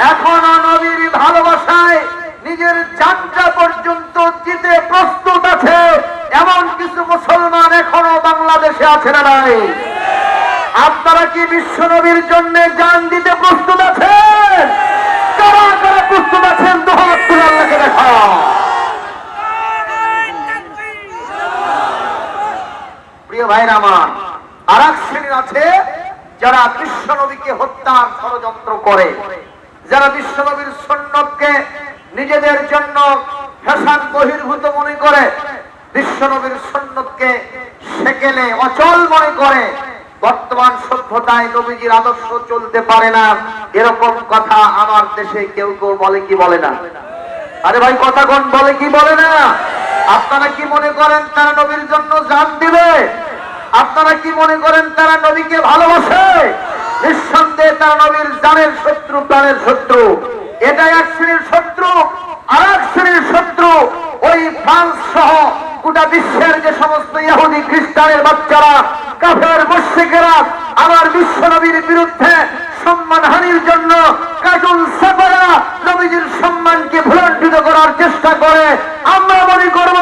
এখনো নবীর ভালোবাসায় নিজের জানটা পর্যন্ত দিতে প্রস্তুত আছে এমন কিছু মুসলমান এখনো বাংলাদেশে আছে না নাই? আপনারা কি বিশ্ব নবীর জন্য জান দিতে প্রস্তুত আছেন? কারা কারা প্রস্তুত আছেন? দুহাত তুলে আল্লাহকে দেখা। প্রিয় ভাইরা আমার, আর এক শ্রেণী আছে যারা বিশ্ব নবীকে হত্যার ষড়যন্ত্র করে, যারা বিশ্ব নবীর সুন্নতকে নিজেদের জন্য ফ্যাশন বহির্ভূত মনে করে, বিশ্ব নবীর সুন্নতকে সেকেলে অচল মনে করে। বর্তমান সভ্যতায় নবীজির আদর্শ চলতে পারে না, এরকম কথা আমার দেশে কেউ কেউ বলে কি বলে না? আরে ভাই কথা কোন বলে কি বলে না? আপনারা কি মনে করেন তারা নবীর জন্য জান দিবে? আপনারা কি মনে করেন তারা নবীকে ভালোবাসে? নিঃসন্দেহে তারা নবীর জানের শত্রু, প্রাণের শত্রু। এটা এক শ্রেণীর শত্রু। আর এক শ্রেণীর শত্রু ওই ফ্রান্স সহ গোটা বিশ্বের যে সমস্ত ইহুদি খ্রিস্টানের বাচ্চারা, কাফের মুশরিকেরা আমার বিশ্ব নবীর বিরুদ্ধে সম্মানহানির জন্য কার্টুন ছাপায়া নবীজির সম্মানকে ভুলণ্ঠিত করার চেষ্টা করে। আমরা মনে করব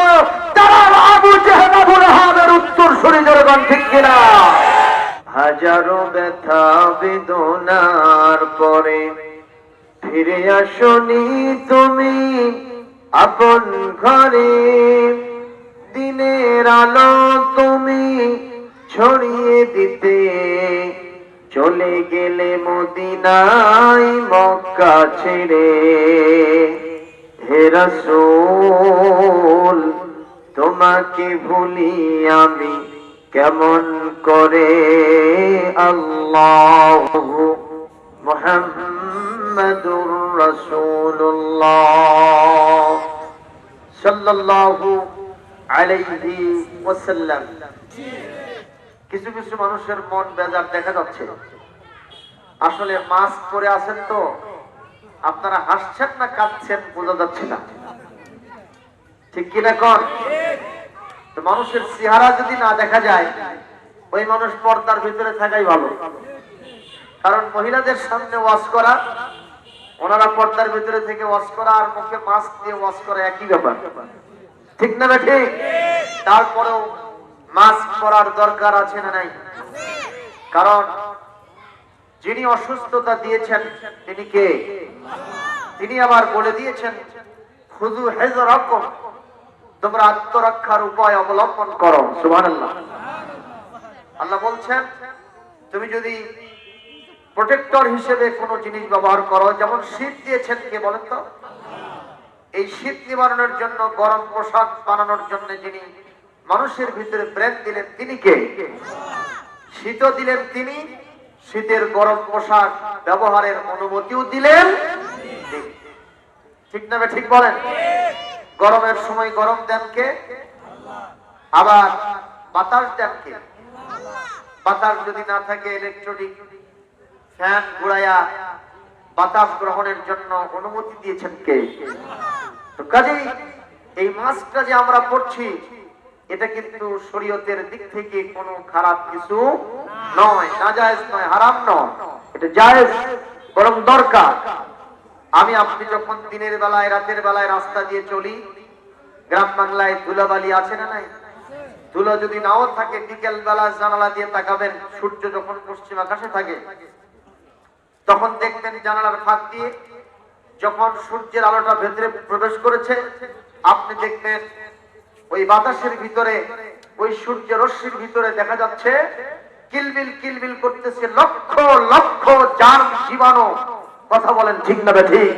তারা আবু জেহেল, আবু লাহাবের উত্তরসূরি। জনগণ ঠিক কিনা? হাজারো ব্যথা বেদনার পরে ফিরে আসনি তুমি আপন ঘরে, দিনের আলো তুমি ছড়িয়ে দিতে চলে গেলে মদিনায় মক্কা ছেড়ে। হে রাসূল তোমাকে ভুলি আমি কেমন করে, আল্লাহু মুহাম্মাদুর রাসূলুল্লাহ সাল্লাল্লাহু আলাইহি ওয়াসাল্লাম। কিছু কিছু মানুষের মন বেজার দেখা যাচ্ছে। আসলে মাস্ক পরে আছেন তো আপনারা হাসছেন না কাঁদছেন বোঝা যাচ্ছে না, ঠিক কিনা কোন? তো মানুষের চেহারা যদি না দেখা যায় ওই মানুষ পর্দার ভিতরে থাকাই ভালো। কারণ মহিলাদের সামনে ওয়াজ করা, ওনারা পর্দার ভিতরে থেকে ওয়াজ করা আর মুখে মাস্ক দিয়ে ওয়াজ করা একই ব্যাপার, ঠিক না ঠিক? তারপরেও মাস্ক পরার দরকার আছে না নাই? কারণ যিনি অসুস্থতা দিয়েছেন তিনি কে? তিনি আবার বলে দিয়েছেন খুযু হিযরাকুম, তোমরা আত্মরক্ষার উপায় অবলম্বন করো। সুবহানাল্লাহ। আল্লাহ বলছেন তুমি যদি প্রোটেক্টর হিসেবে কোনো জিনিস ব্যবহার করো, যেমন শীত দিয়েছেন কে বলেন তো? এই শীত নিবারণের জন্য গরম পোশাক বানানোর জন্য যিনি মানুষের ভিতরে ব্রেন দিলেন তিনি কে? শীতও দিলেন তিনি, শীতের গরম পোশাক ব্যবহারের অনুমতিও দিলেন, ঠিক না ঠিক বলেন? গরমের সময় গরম দেন কে? আবার বাতাস দেন কে? বাতাস যদি না থাকে ইলেকট্রিক ফ্যান ঘুরাইয়া বাতাস গ্রহণের জন্য অনুমতি দিয়েছেন কে? তো কাজেই এই মাস্কটা যে আমরা পড়ছি এটা কিন্তু শরীয়তের দিক থেকে কোনো খারাপ কিছু নয়, নাজায়েজ নয়, হারাম নয়, এটা জায়েজ, বরং দরকার। আমি আপনি যখন দিনের বেলায় রাতের বেলায় রাস্তা দিয়ে চলি, গ্রাম বাংলায় ধুলাবালি আছে না নাই? ধুলো যদি নাও থাকে বিকেল বেলা জানালা দিয়ে তাকাবেন, সূর্য যখন পশ্চিম আকাশে থাকে তখন দেখবেন জানালার ফাঁক দিয়ে যখন সূর্যের আলোটা ভেতরে প্রবেশ করেছে আপনি দেখবেন ওই বাতাসের ভিতরে, ওই সূর্য রশ্মির ভিতরে দেখা যাচ্ছে কিলবিল কিলবিল করতেছে লক্ষ লক্ষ জার্ম জীবাণু। কথা বলেন ঠিক না ঠিক?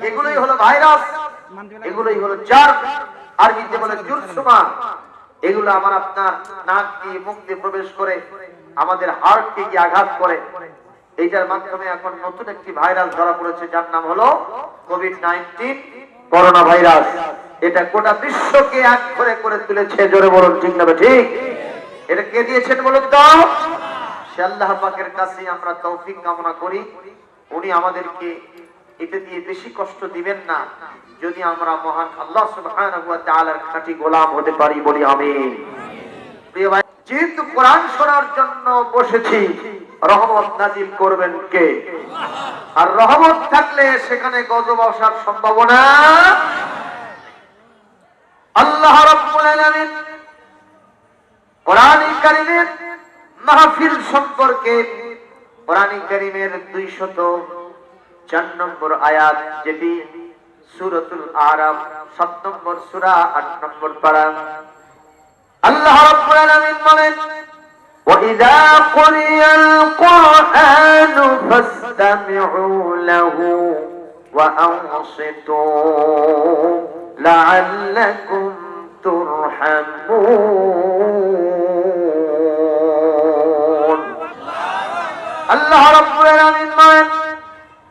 এগুলোই হলো ভাইরাস, এগুলোই হলো জার্ম, আরবিতে বলে জুরসুমা। এগুলো আমার আপনার নাক দিয়ে মুখ দিয়ে প্রবেশ করে আমাদের হার্টকে গিয়ে আঘাত করে। এইটার মাধ্যমে এখন নতুন একটি ভাইরাস ধরা পড়েছে যার নাম হলো কোভিড-19 করোনা ভাইরাস। এটা গোটা বিশ্বকে এক করে তুলেছে। জোরে বলুন ঠিক না ঠিক? এটা কে দিয়েছেন বলুন তো? সে আল্লাহ পাকের কাছে আমরা তৌফিক কামনা করি, উনি আমাদেরকে এটা দিয়ে বেশি কষ্ট দিবেন না যদি আমরা মহান আল্লাহ সুবহানাহু ওয়া তাআলার খাঁটি গোলাম হতে পারি, বলি আমিন। প্রিয় ভাই, যেহেতু কোরআন শোনার জন্য বসেছি রহমত নাজিল করবেন কে? আর রহমত থাকলে সেখানে গজব আসার সম্ভাবনা। আল্লাহ রাব্বুল আলামিন কোরআন কারীমের মাহফিল সম্পর্কে কোরআন কারীমের 204 নম্বর আয়াত, যেটি সূরাতুল আরাফ 7 নম্বর সূরা 8 নম্বর পারা, আল্লাহ রাব্বুল আলামিন বলেন, وَإِذَا قُرِئَ الْقُرْآنُ فَاسْتَمِعُوا لَهُ وَأَنصِتُوا لَعَلَّكُمْ تُرْحَمُونَ। আল্লাহ রাব্বুল আলামিন বলেন,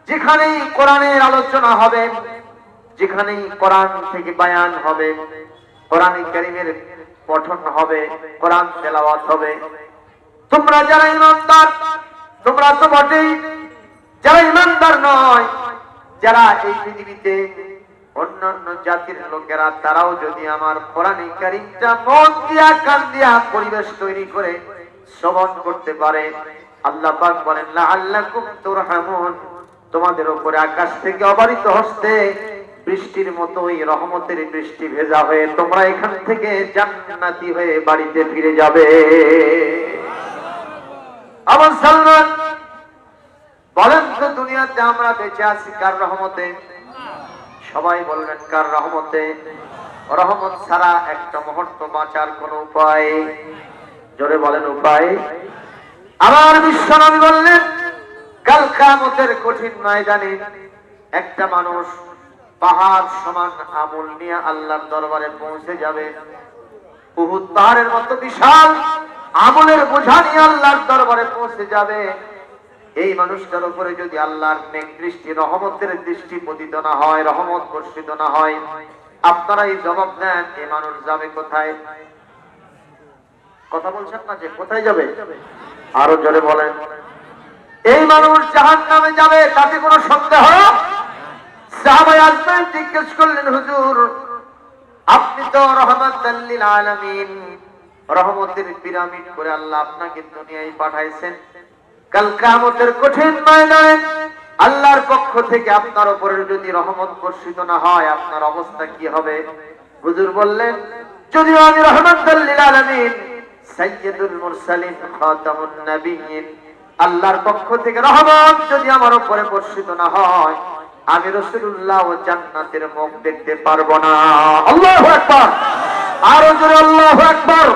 যেখানেই কোরআনের আলোচনা হবে, যেখানেই কোরআন থেকে বয়ান হবে, কোরআন কারীমের পঠন হবে, কোরআন তেলাওয়াত হবে, তোমরা যারা ঈমানদার, তোমরা তো বটেই, যারা ঈমানদার নয়, যারা এই পৃথিবীতে অন্যান্য জাতির লোকেরা, তারাও যদি আমার কোরআন কারীমটা মন দিয়া কান দিয়া পরিবেশ তৈরি করে শ্রবণ করতে পারে, আল্লাহ পাক বলেন লাআল্লাকুম তুরহামুন, তোমাদের উপরে আকাশ থেকে অবারিত হস্তে বৃষ্টির মতোই রহমতের বৃষ্টি ভেজা হয়ে তোমরা এখান থেকে জান্নাতি হয়ে বাড়িতে ফিরে যাবে। আবু সালমান বলেন তো, দুনিয়াতে আমরা বেঁচে আছি কার রহমতে? সবাই বললেন কার রহমতে? রহমত ছাড়া একটা মুহূর্ত বাঁচার কোন উপায়? জোরে বলেন উপায়। আমার বিশ্বনবী বললেন, কাল কিয়ামতের কঠিন ময়দানে একটা মানুষ পাহাড় সমান আমল নিয়ে আল্লাহর দরবারে পৌঁছে যাবে। উহুদ পাহাড়ের মতো বিশাল আমলের বোঝা নিয়ে আল্লাহর দরবারে পৌঁছে যাবে। এই মানুষটার উপরে যদি আল্লাহর নেক দৃষ্টি, রহমতের দৃষ্টি পতিত না হয়, রহমত বর্ষিত না হয়, আপনারা এই জবাব দেন, এই মানুষ যাবে কোথায়? কথা বলছেন না যে কোথায় যাবে? আরো জোরে বলেন। এই মানুষ জাহান্নামে যাবে, তাতে কোনো সন্দেহ? সাহাবায়ে আজমাইন জিজ্ঞেস করলেন, হুজুর আপনি তো রাহমাতাল লিল আলামিন, রহমতের পিরামিড করে আল্লাহ আপনাকে দুনিয়ায় পাঠাইছেন, কাল কিয়ামতের কঠিন ময়দানে আল্লাহর পক্ষ থেকে আপনার উপরে যদি রহমত বর্ষিত না হয়, আপনার অবস্থা কি হবে? হুজুর বললেন, যদিও আমি রাহমাতাল লিল আলামিন, সাইয়্যিদুল মুরসালিন, খাতামুন নবিয়্যিন, আল্লাহর পক্ষ থেকে রহমত যদি আমার উপরে বর্ষিত না হয়, আমি রাসূলুল্লাহ ও জান্নাতের মুখ দেখতে পারবো না। আল্লাহু আকবার, আরো জোরে আল্লাহু আকবার।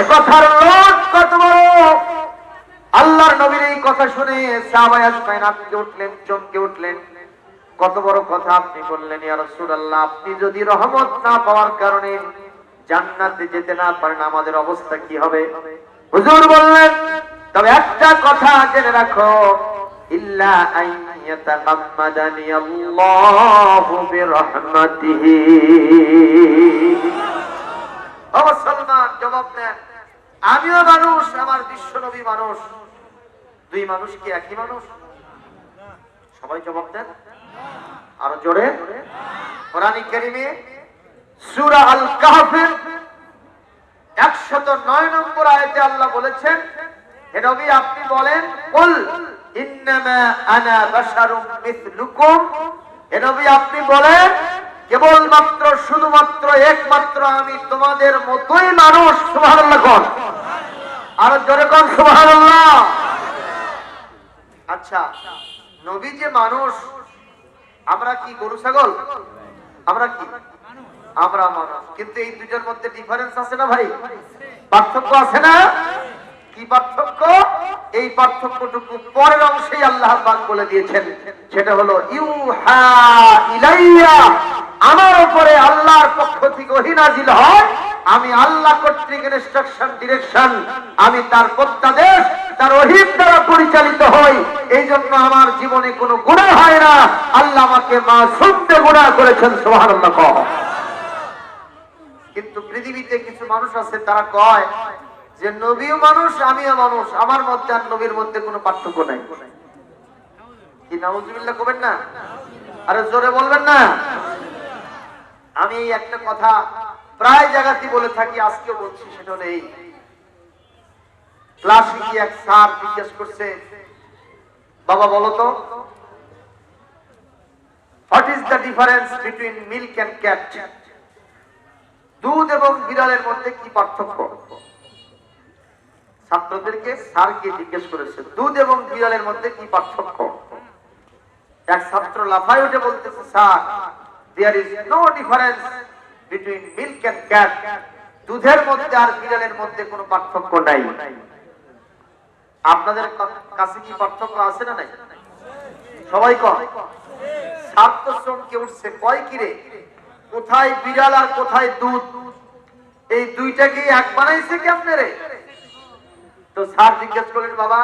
এই কথার লোক কত বড়! আল্লাহর নবীর এই কথা শুনে সাহাবায়ে আজমাইন আটকে উঠলেন, চমকে উঠলেন। কত বড় কথা আপনি বললেন ইয়া রাসূলুল্লাহ, আপনি যদি রহমত না পাওয়ার কারণে জান্নাতে যেতে না পারেন, আমাদের অবস্থা কি হবে? হুজুর বললেন, তবে একটা কথা জেনে রাখো, ইল্লা আইয়াতাগাম্মাদানি আল্লাহু বিরহমাতিহি। ও মুসলমান জবাব দেন, আমিও মানুষ, আমার বিশ্বনবী মানুষ, দুই মানুষ কি একই মানুষ? সবাই জবাব দেন আরো জোরে। কোরআন কারীমে সূরা আল কাহফের 109 নম্বর আয়াতে আল্লাহ বলেছেন, হে নবী আপনি বলেন, কুল ইন্নামা আনা বাশারুম মিথলুকুম, হে নবী আপনি বলেন, কেবলমাত্র শুধুমাত্র একমাত্র আমি তোমাদের মতোই মানুষ। সুবহানাল্লাহ কোন, আর জোরে কোন সুবহানাল্লাহ। আচ্ছা, নবী যে মানুষ, আমরা কি গরু ছাগল? আমরা কি? আমরা মানুষ, কিন্তু এই দুটোর মধ্যে ডিফারেন্স আছে না ভাই? পার্থক্য আছে না? কি পার্থক্য? এই পার্থক্যটুকু পরের অংশেই আল্লাহ পাক বলে দিয়েছেন, সেটা হলো ইউহা ইলাইয়া, আমার উপরে আল্লাহর পক্ষ থেকে ওহী নাযিল হয়, আমি আল্লাহ কর্তৃক ইনস্ট্রাকশন, ডিরেকশন, আমি তার প্রত্যাদেশ, তার ওহীর দ্বারা পরিচালিত হই। এই জন্য আমার জীবনে কোনো গুনাহ হয় না, আল্লাহ আমাকে মাসুম থেকে গুনাহ করেছেন। সুবহানাল্লাহ। কিন্তু পৃথিবীতে কিছু মানুষ আছে, তারা কয় যে নবীও মানুষ, আমিও মানুষ, আমার মধ্যে আর নবীর মধ্যে কোনো পার্থক্য নাই। কি নাউজুবিল্লাহ করবেন না? আরে জোরে বলবেন না। আমি একটা কথা প্রায় জায়গাতে বলে থাকি, আজকেও বলছি, সেটা হলো এই, ক্লাসে কি এক স্যার জিজ্ঞেস করছে, বাবা বলো তো, what is the difference between milk and cat? দুধ এবং বিড়ালের মধ্যে কি পার্থক্য? ছাত্রদেরকে স্যারকে জিজ্ঞেস করেছে, দুধ এবং বিড়ালের মধ্যে কি পার্থক্য? এক ছাত্র লাফায় উঠে বলতেছে, sir, there is no difference between milk and cat. দুধের মধ্যে আর বিড়ালের মধ্যে কোনো পার্থক্য নাই। আপনাদের কাছে কি পার্থক্য আছে না নাই? সবাই কয়। ছাত্র চমকে উঠছে, কয় কিরে, কোথায় বিড়াল আর কোথায় দুধ? এই দুইটাকে এক বানাইছে কেমনে রে? তো স্যার জিজ্ঞেস করলেন, বাবা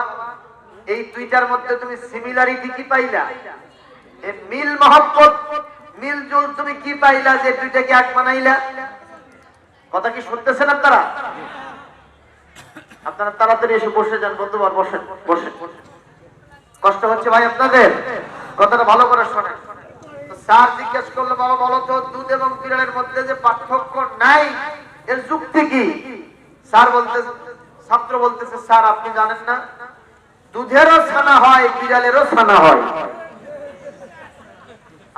এই দুইটার মধ্যে তুমি সিমিলারিটি কি পাইলা? মিল মহব্বত, মিল জুল তুমি কি পাইলা যে দুইটাকে এক বানাইলা? কথা কি শুনতেছেন আপনারা? আপনারা তাড়াতাড়ি এসে বসে যান বন্ধুবার, বসেন বসে। কষ্ট হচ্ছে ভাই আপনাদের? কথাটা ভালো করে শোনেন। তো স্যার জিজ্ঞেস করলো, বাবা বলো তো, দুধ এবং বিড়ালের মধ্যে যে পার্থক্য নাই, এর যুক্তি কি? স্যার বলতেছে, ছাত্র বলতেছে, স্যার আপনি জানেন না, দুধেরও ছানা হয়, বিড়ালেরও ছানা হয়।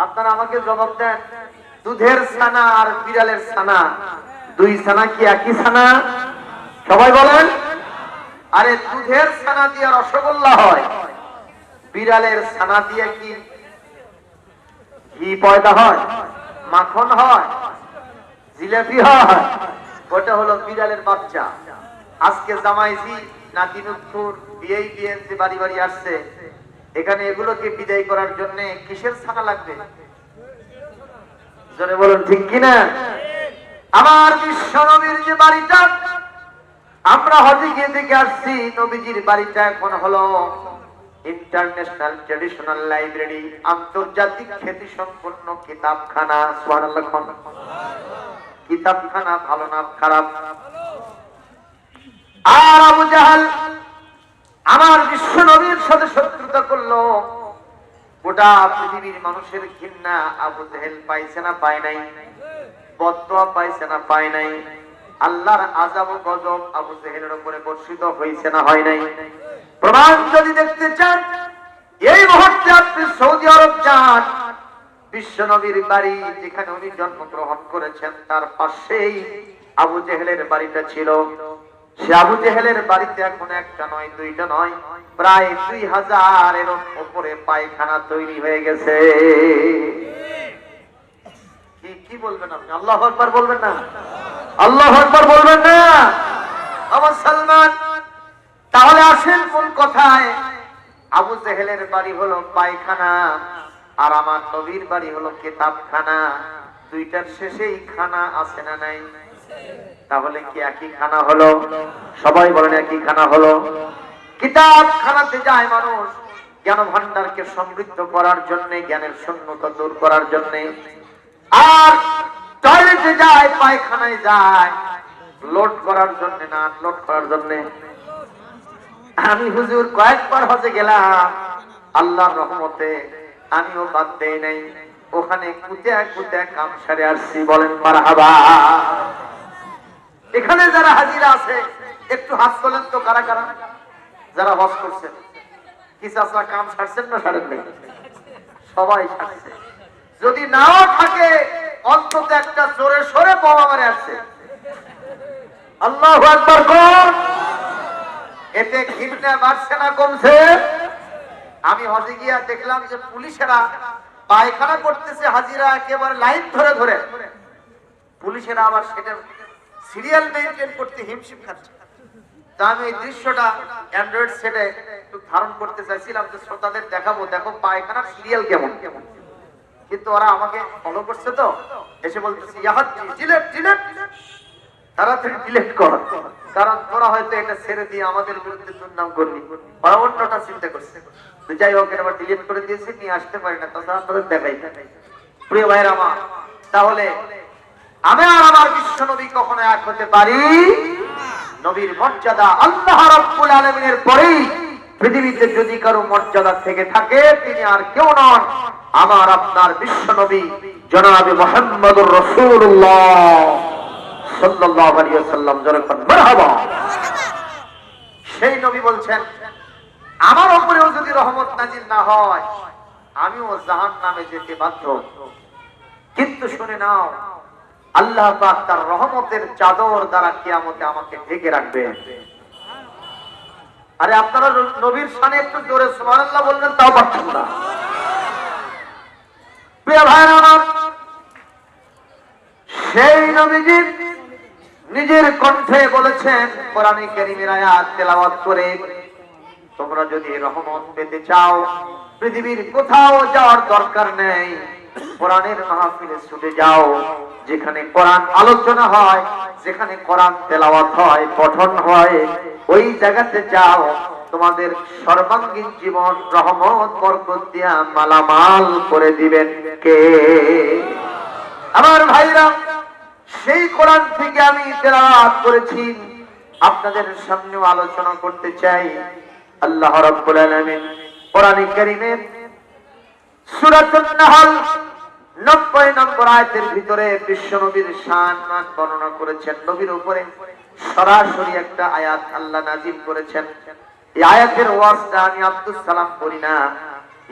আপনারা আমাকে জবাব দেন, দুধের ছানা আর বিড়ালের ছানা, দুই ছানা কি একই ছানা? সবাই বলেন। আরে দুধের ছানা দিয়ে রসগোল্লা হয়, বিড়ালের ছানা দিয়ে কি ঘি পয়দা হয়, মাখন হয়, জিলাপি হয়? ওটা হলো বিড়ালের বাচ্চা। আজকে জামাইজি নাতি নুৎখুর বিয়েই বিয়েতে বাড়ি বাড়ি আসছে, এখানে এগুলোকে বিদায় করার জন্য কিসের ছানা লাগবে? জোরে বলুন ঠিক কিনা? আমার বিশ্ব নবীর যে বাড়িটা আমরা হজে গিয়ে দেখে আসছি, নবীজির বাড়িটা এখন হলো ইন্টারন্যাশনাল ট্র্যাডিশনাল লাইব্রেরি, আন্তর্জাতিক খ্যাতি সম্পন্ন কিতাবখানা। সুবহানাল্লাহ। কিতাবখানা ভালো না খারাপ? আর আবু জাহাল আমার বিশ্ব নবীর সাথে শত্রুতা করলো, গোটা পৃথিবীর মানুষের ঘৃণা আবু জাহেল পাইছে না পায় নাই? বদদোয়া পাইছে না পায় নাই? আল্লাহর আযাব ও গজব আবু জাহেলের উপরে বর্ষিত হয়েছে না হয় নাই? প্রমাণ যদি দেখতে চান, এই মুহূর্তে আপনি সৌদি আরব যান, বিশ্ব নবীর বাড়ি যেখানে উনি জন্মগ্রহণ করেছেন তার পাশেই আবু জাহেলের বাড়িটা ছিল। সে আবু জাহেলের বাড়িতে এখন একটা নয়, দুইটা নয়, প্রায় 2000-এর উপরে পায়খানা তৈরি হয়ে গেছে। কি বলবেন আপনি? আল্লাহু আকবার বলবেন না? আল্লাহু আকবার বলবেন না? আমার সালমান, তাহলে আসেন কোন কথায়। আবু জাহেলের বাড়ি হলো পায়খানা, আর আমার নবীর বাড়ি হলো কিতাবখানা। দুইটার শেষেই খানা আছে না নাই? তাহলে কি একই খানা হলো? সবাই বলেন একই খানা হলো। কিতাবখানাতে যায় মানুষ জ্ঞান ভান্ডারকে সমৃদ্ধ করার জন্য, জ্ঞানের শূন্যতা দূর করার জন্য। আর টয়লেটে যায়, পায়খানায় যায় লোড করার জন্য না আনলোড করার জন্য। আমি হুজুর কয়েকবার হজে গেলাম, আল্লাহর রহমতে আমিও বাদ দেই নাই, ওখানে কুতে কুতে কাম সারে আসছি। বলেন মারহাবা। এখানে যারা হাজিরা আছে একটু হাত তোলেন তো, কারা কারা যারা হজ করছেন? কি চাচা কাম সারছেন না সারেন নাই? সবাই সারছে। যদি নাও থাকে অন্তত একটা জোরে সরে বোমা মারে আসছে। আল্লাহু আকবার কোন? এতে ঘৃণা বাড়ছে না কমছে? আমি হজে গিয়া দেখলাম যে পুলিশেরা পায়খানা করতেছে, হাজিরা একেবারে লাইন ধরে ধরে, পুলিশেরা আবার সেটা সিরিয়াল মেইনটেইন করতে হিমশিম খাচ্ছে। তা আমি এই দৃশ্যটা অ্যান্ড্রয়েড সেটে একটু ধারণ করতে চাইছিলাম যে শ্রোতাদের দেখাবো, দেখো পায়খানার সিরিয়াল কেমন। কিন্তু ওরা আমাকে ফলো করছে, তো এসে বলতেছে ডিলেট ডিলেট, তাড়াতাড়ি ডিলেট কর, কারণ তোরা হয়তো এটা ছেড়ে দিয়ে আমাদের বিরুদ্ধে দুর্নাম করবি। ওরা অন্যটা চিন্তা করছে। যাই হোক, আবার ডিলিট করে দিয়েছি, নিয়ে আসতে পারি না, তাছাড়া আপনাদের দেখাই। প্রিয় ভাইরা আমার, তাহলে আমি আর আমার বিশ্ব নবী কখনো এক হতে পারি? নবীর মর্যাদা আল্লাহ রাব্বুল আলামিনের পরেই পৃথিবীতে যদি কারো মর্যাদা থেকে থাকে, তিনি আর কেউ নন, আমার আপনার বিশ্ব নবী জনাবে মুহাম্মদুর রাসূলুল্লাহ সাল্লাল্লাহু আলাইহি ওয়াসাল্লাম। জোরে বলুন মারহাবা। সেই নবী বলছেন আমার উপরেও যদি রহমত নাজিল না হয় আমিও জাহান্নামে যেতে বাধ্য। কিন্তু শুনে নাও, আল্লাহ পাক তার রহমতের চাদর দ্বারা কিয়ামতে আমাকে ঢেকে রাখবে। আরে আপনারা নবীর শানে একটু জোরে সুবহানাল্লাহ বললেন, তাও পারছেন না। প্রিয় ভাইরা আমার, সেই নবীজি নিজের কণ্ঠে বলেছেন কোরআনে কারীমের আয়াত তেলাওয়াত করে, তোমরা যদি রহমত পেতে চাও পৃথিবীর কোথাও যাওয়ার দরকার নেই, কোরআনের মাহফিলে ছুটে যাও। যেখানে কোরআন আলোচনা হয়, যেখানে কোরআন তেলাওয়াত হয়, পঠন হয়, ওই জায়গাতে যাও। তোমাদের সর্বাঙ্গীন জীবন রহমত বরকত দিয়া মালামাল করে দিবেন কে? আমার ভাইরা, সেই কোরআন থেকে আমি তেলাওয়াত করেছি, আপনাদের সামনে আলোচনা করতে চাই। আল্লাহ রাব্বুল আলামিন কোরআনে কারীমের সূরাতুন নাহল 90 নম্বর আয়াতের ভিতরে বিশ্ব নবীর শান মান বর্ণনা করেছেন। নবীর উপরে সরাসরি একটা আয়াত আল্লাহ নাযিল করেছেন। এই আয়াতের ওয়াজটা আমি আব্দুস সালাম করি না,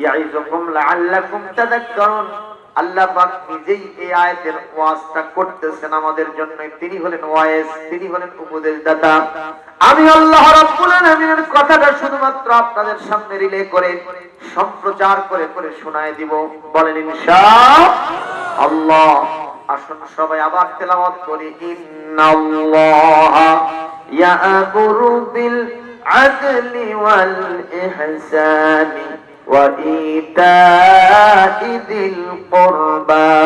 ইয়াইযুকুম লাআল্লাকুম তাযাক্কারুন। আল্লাহ পাক নিজেই এই আয়াতের ওয়াজটা করতেছেন আমাদের জন্য। তিনি হলেন ওয়াইজ, তিনি হলেন উপদেশদাতা। আমি আল্লাহ রাব্বুল আলামিনের কথাটা শুধুমাত্র আপনাদের সামনে রিলে করে সম্প্রচার করে করে শোনায় দিব। বলেন ইনশাআল্লাহ। আসুন সবাই আবার তেলাওয়াত করি। ইন্নাল্লাহা ইয়া'মুরু বিল আদলি ওয়াল ইহসানি وإيتاء ذي القربى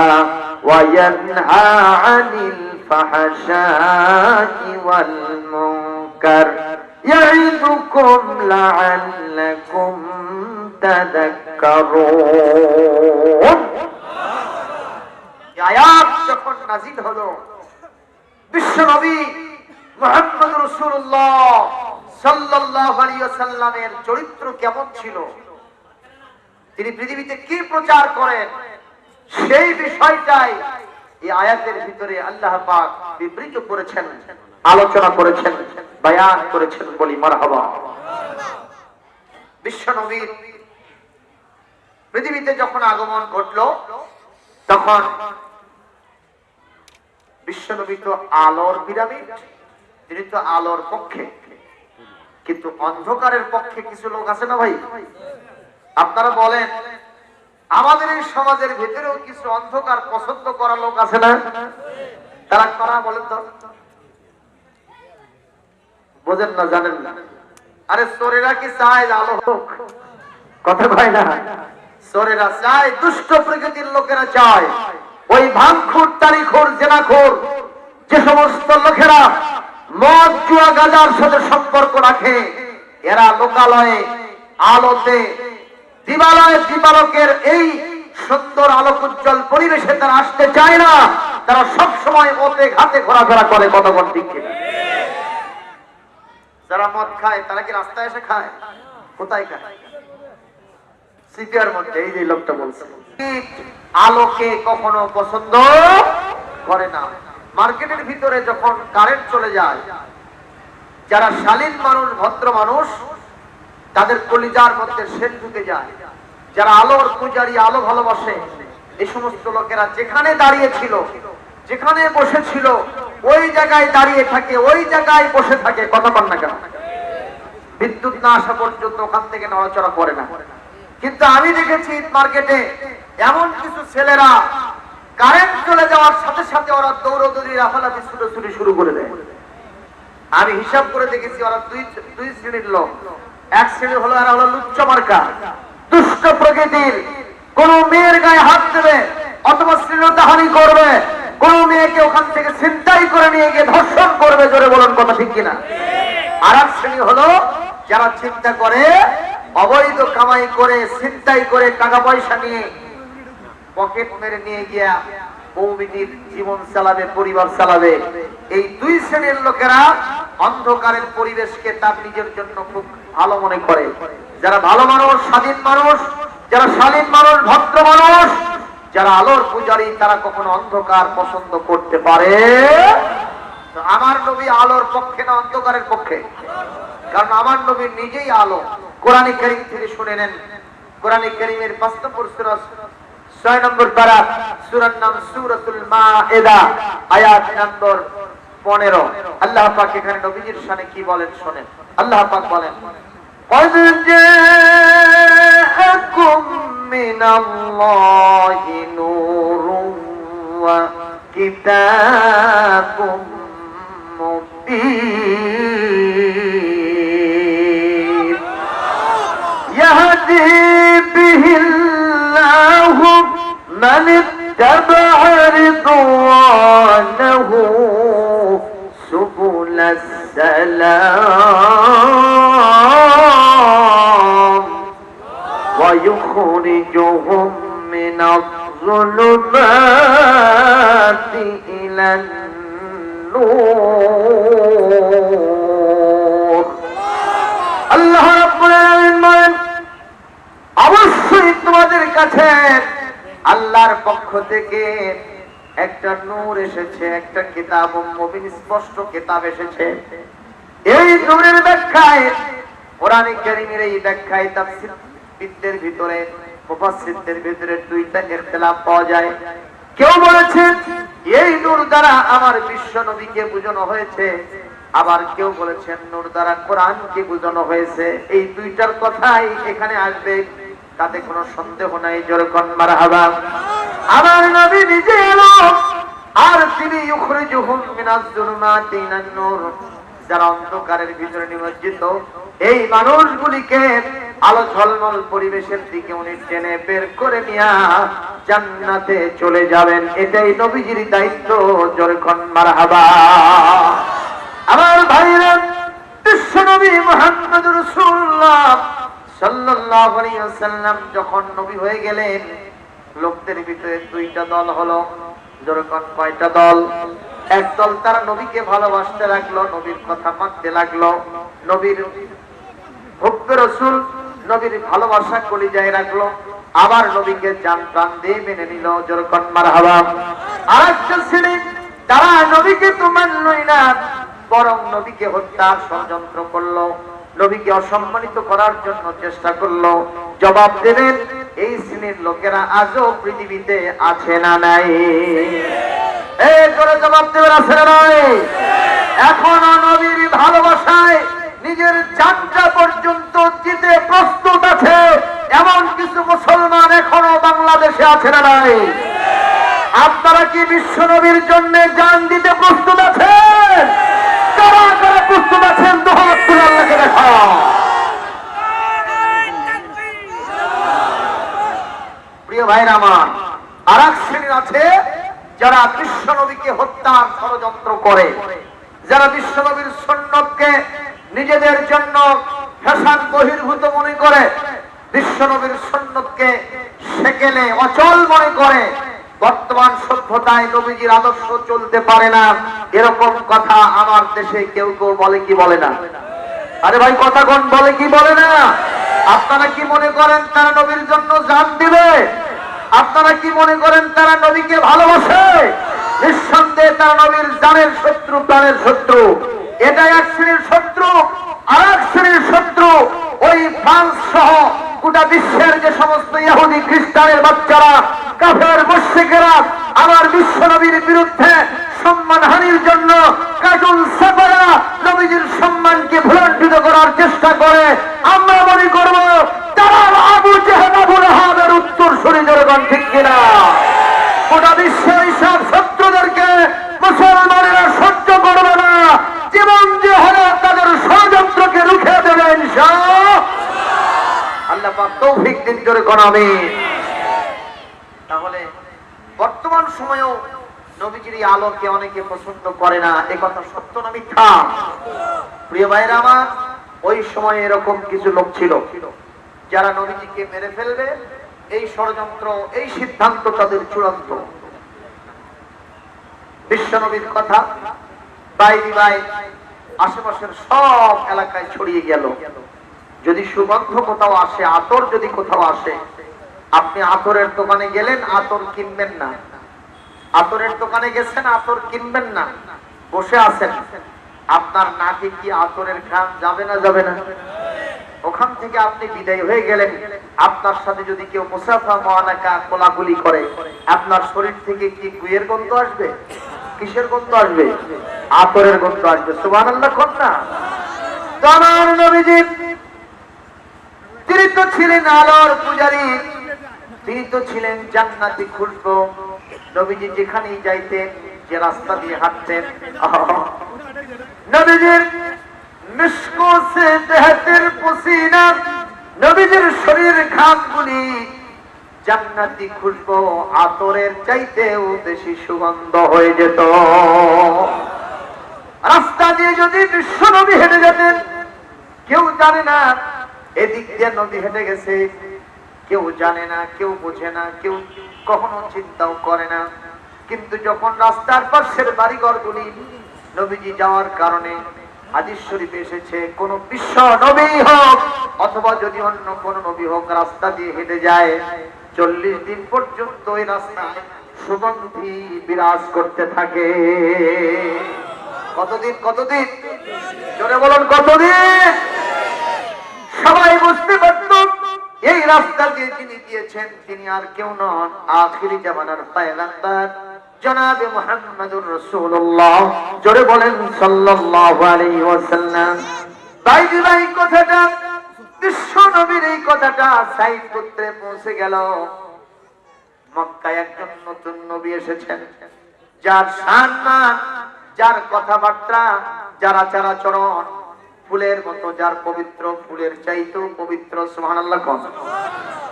وينهى عن الفحشاء والمنكر يعظكم لعلكم تذكرون। আয়াত যখন নাযিল হলো, বিশ্বনবী মুহাম্মদ রাসূলুল্লাহ সাল্লাল্লাহু আলাইহি ওয়াসাল্লামের চরিত্র কেমন ছিল, তিনি পৃথিবীতে কি প্রচার করেন, সেই বিষয়টাই এই আয়াতের ভিতরে আল্লাহ পাক বিবৃত করেছেন, আলোচনা করেছেন, বয়ান করেছেন। বলি মারহাবা। বিশ্বনবীর পৃথিবীতে যখন আগমন ঘটলো, তখন বিশ্বনবী তো আলোর পিরামিড, তিনি তো আলোর পক্ষে, কিন্তু অন্ধকারের পক্ষে কিছু লোক আছে না ভাই? আপনারা বলেন, আমাদের এই সমাজের ভিতরেও কিছু অন্ধকার পছন্দ করা লোক আছে না? তারা কারা বলেন তো? বোঝেন না, জানেন না? আরে চোরেরা কি চায় আলো হোক? কথা কয় না? চোরেরা চায়, দুষ্ট প্রকৃতির লোকেরা চায়, ওই ভাঙখোর, তারিখোর, জেনাখোর যে সমস্ত লোকেরা মদ জুয়া গাঁজার সাথে সম্পর্ক রাখে, এরা লোকালয়ে আলোতে দিবালয়ে দিবালকের এই সুন্দর আলোকোজ্জ্বল পরিবেশে তারা আসতে চায় না। তারা সব সময় ওতে ঘাটে ঘোরাফেরা করে। কতক্ষণ ঠিক কিনা? যারা মদ খায় তারা কি রাস্তায় এসে খায়? কোথায় খায়? সিপিআর মধ্যে। এই যে লোকটা বলছে, আলোকে কখনো পছন্দ করে না। মার্কেটের ভিতরে যখন কারেন্ট চলে যায়, যারা শালীন মানুষ, ভদ্র মানুষ, তাদের কলিজার মধ্যে সেন ঢুকে যায়। যারা আলোর পূজারী, আলো ভালোবাসে, এই সমস্ত লোকেরা যেখানে দাঁড়িয়ে ছিল, যেখানে বসেছিল, ওই জায়গায় দাঁড়িয়ে থাকে, ওই জায়গায় বসে থাকে। কথা বল না কেন? বিদ্যুৎ না আসা পর্যন্ত ওখান থেকে নড়াচড়া করে না। কিন্তু আমি দেখেছি মার্কেটে এমন কিছু ছেলেরা কারেন্ট চলে যাওয়ার সাথে সাথে ওরা দৌড়দৌড়ি, লাফালাফি, ছুটোছুটি শুরু করে দেয়। আমি হিসাব করে দেখেছি ওরা দুই শ্রেণীর লোক। এক শ্রেণী হলো এরা হলো লুচ্চা মার্কা, দুষ্ট প্রকৃতির। কোন মেয়ের গায়ে হাত দেবে অথবা শ্লীলতাহানি করবে, কোন মেয়েকে ওখান থেকে ছিনতাই করে নিয়ে গিয়ে ধর্ষণ করবে। জোরে বলুন, কথা ঠিক কিনা? আর এক শ্রেণী হলো যারা চিন্তা করে অবৈধ কামাই করে, ছিনতাই করে, টাকা পয়সা নিয়ে পকেট মেরে নিয়ে গিয়া বৌমিটির জীবন চালাবে, পরিবার চালাবে। এই দুই শ্রেণীর লোকেরা অন্ধকারের পরিবেশকে তার নিজের জন্য খুব ভালো মনে করে। যারা ভালো মানুষ, স্বাধীন মানুষ, যারা শালীন মানুষ, ভদ্র মানুষ, যারা আলোর পূজারী, তারা কখনো অন্ধকার পছন্দ করতে পারে। আমার নবী আলোর পক্ষে না অন্ধকারের পক্ষে? কারণ আমার নবী নিজেই আলো। কোরআনে কারীম থেকে শুনে নেন, কোরআনে কারীমের 5 নম্বর সূরা 6 নম্বর পারা, সূরার নাম সূরাতুল মাইদা, আয়াত নম্বর 15। আল্লাহ পাক এখানে নবীজির শানে কি বলেন শুনেন। আল্লাহ পাক বলেন, قد جاءكم من الله نور وكتاب مبين يهدي به الله من اتبع رضوانه سبل السلام ويخرجهم من الظلمات إلى النور। আল্লাহ রাব্বুল আলামিন বলেন, অবশ্যই তোমাদের কাছে আল্লাহর পক্ষ থেকে একটা নূর এসেছে, একটা কিতাব মুবিন, স্পষ্ট কিতাব এসেছে। এই নূরের ব্যাখ্যায়, কোরআনে কারীমের এই ব্যাখ্যায় তাফসীরবিদদের ভিতরে, মুফাসসিরদের ভিতরে দুইটা ইখতিলাফ পাওয়া যায়। কেউ বলেছেন এই নূর দ্বারা আমার বিশ্ব নবীকে বোঝানো হয়েছে, আবার কেউ বলেছেন নূর দ্বারা কোরআনকে বোঝানো হয়েছে। এই দুইটার কথাই এখানে আসবে, তাতে কোনো সন্দেহ নাই। যেরকম মারহাবা। আমার নবী নিজে এলো, আর তিনি ইখরিজুহুম মিনাজ যুলুমাতি ইলান নূর, যারা অন্ধকারের ভিতরে নিমজ্জিত এই মানুষগুলিকে আলো ঝলমল পরিবেশের দিকে উনি টেনে বের করে নিয়ে জান্নাতে চলে যাবেন। এটাই নবীজির দায়িত্ব। যেরকম মারহাবা। আমার ভাইরা, বিশ্ব নবী মুহাম্মদুর রাসূলুল্লাহ সাল্লাল্লাহু আলাইহি ওয়াসাল্লাম যখন নবী হয়ে গেলেন, লোকদের ভিতরে দুইটা দল হলো। যেরকম কয়টা দল? এক দল তারা নবীকে ভালোবাসতে লাগলো, নবীর কথা মানতে লাগলো, নবীর হুব্বে রাসূল, নবীর ভালোবাসা কলিজায় রাখলো, আবার নবীকে জান প্রাণ দিয়ে মেনে নিল। যেরকম মারহাবা। আরেকটা শ্রেণী, তারা নবীকে তো মানলই না, বরং নবীকে হত্যার ষড়যন্ত্র করলো, নবীকে অসম্মানিত করার জন্য চেষ্টা করলো। জবাব দেবেন, এই শ্রেণীর লোকেরা আজও পৃথিবীতে আছে না নাই? এই করে জবাব দেবেন, আছে না নাই? এখনো নবীর ভালোবাসায় নিজের জানটা পর্যন্ত দিতে প্রস্তুত আছে এমন কিছু মুসলমান এখনো বাংলাদেশে আছে না নাই? আপনারা কি বিশ্ব নবীর জন্য জান দিতে প্রস্তুত আছেন? কারা কারা প্রস্তুত আছেন? দুহাত তুলে আল্লাহকে দেখা। প্রিয় ভাইরা আমার, আর এক শ্রেণী আছে যারা বিশ্ব নবীকে হত্যার ষড়যন্ত্র করে, যারা বিশ্ব নবীর সুন্নতকে নিজেদের জন্য ফ্যাশন বহির্ভূত মনে করে, বিশ্ব নবীর সুন্নতকে সেকেলে অচল মনে করে। বর্তমান সভ্যতায় নবীজির আদর্শ চলতে পারে না, এরকম কথা আমার দেশে কেউ কেউ বলে কি বলে না? আরে ভাই কথা কোন, বলে কি বলে না? আপনারা কি মনে করেন তারা নবীর জন্য জান দিবে? আপনারা কি মনে করেন তারা নবীকে ভালোবাসে? নিঃসন্দেহে তারা নবীর জানের শত্রু, প্রাণের শত্রু। এটা এক শ্রেণীর শত্রু। আর এক শ্রেণীর শত্রু ওই ফ্রান্স সহ গোটা বিশ্বের যে সমস্ত ইহুদি খ্রিস্টানের বাচ্চারা, কাফের মুশরিকেরা আমার বিশ্ব নবীর বিরুদ্ধে সম্মানহানির জন্য কাজল সাফারা নবীজির সম্মানকে ভুলণ্ঠিত করার চেষ্টা করে। আমরা মনে করব তারা আবু জেহেল, আবু লাহাবের উত্তরসূরি। জনগণ ঠিক কিনা? গোটা বিশ্বের সব শত্রুদেরকে মুসলমানেরা সহ্য করবে না। জীবন যে হলে তাদের ষড়যন্ত্রকে রুখে দেবে ইনশাআল্লাহ। আল্লাহ পাক তৌফিক দিন। জোরে কোন আমিন। তাহলে বর্তমান সময়েও নবীজির এই আলোকে অনেকে পছন্দ করে না, এ কথা সত্য না মিথ্যা? প্রিয় ভাইরা আমার, ওই সময় এরকম কিছু লোক ছিল যারা নবীজিকে মেরে ফেলবে, এই ষড়যন্ত্র, এই সিদ্ধান্ত তাদের চূড়ান্ত। বিশ্ব নবীর কথা বাইরে আশেপাশের সব এলাকায় ছড়িয়ে গেল। যদি সুগন্ধ কোথাও আসে, আতর যদি কোথাও আসে, আপনি আতরের দোকানে গেলেন, আতর কিনবেন না। আতরের দোকানে গেছেন, আতর কিনবেন না, বসে আছেন, আপনার নাকে কি আতরের ঘ্রাণ যাবে না যাবে না? ওখান থেকে আপনি বিদায় হয়ে গেলেন, আপনার সাথে যদি কেউ মুসাফা মুআনাকা কোলাকুলি করে, আপনার শরীর থেকে কি গুয়ের গন্ধ আসবে? কিসের গন্ধ আসবে? আতরের গন্ধ আসবে। সুবহানাল্লাহ। কোন না? আমার নবীজি তিনি তো ছিলেন আলোর পূজারী, তিনি তো ছিলেন জান্নাতি খুশবু। নবীজি যেখানেই যাইতেন, যে রাস্তা দিয়ে হাঁটতেন, নবীজির মিশকো সে বেহতের পসিনা, নবীজির শরীরের ঘামগুলি জান্নাতি খুশবু আতরের চাইতেও বেশি সুগন্ধ হয়ে যেত। রাস্তা দিয়ে যদি বিশ্ব নবী হেঁটে যেতেন, কেউ জানে না এদিক দিয়ে নবী হেঁটে গেছে, কেউ জানে না, কেউ বোঝে না, কেউ কখনো চিন্তাও করে না। কিন্তু যখন রাস্তার পাশের বাড়িঘরগুলি নবীজি যাওয়ার কারণে, হাদিস শরীফে এসেছে, কোন বিশ্ব নবী হোক অথবা যদি অন্য কোন নবী হোক রাস্তা দিয়ে হেঁটে যায়, 40 দিন পর্যন্ত ওই রাস্তায় সুগন্ধি বিরাজ করতে থাকে। কতদিন? কতদিন? জোরে বলুন, কতদিন? সবাই বুঝতে পারত এই রাস্তা দিয়ে যিনি গিয়েছেন তিনি আর কেউ নন, আখিরি জামানার পয়গম্বর জনাবে মুহাম্মদুর রাসূলুল্লাহ। জোরে বলেন সাল্লাল্লাহু আলাইহি ওয়াসাল্লাম। তাই এই কথাটা, বিশ্ব নবীর এই কথাটা সাইদ পুত্রে পৌঁছে গেল। মক্কায় একজন নতুন নবী এসেছেন, যার সম্মান, যার কথাবার্তা, যার আচার-আচরণ ফুলের মতো, যার পবিত্র, ফুলের চাইতেও পবিত্র। সুবহানাল্লাহ।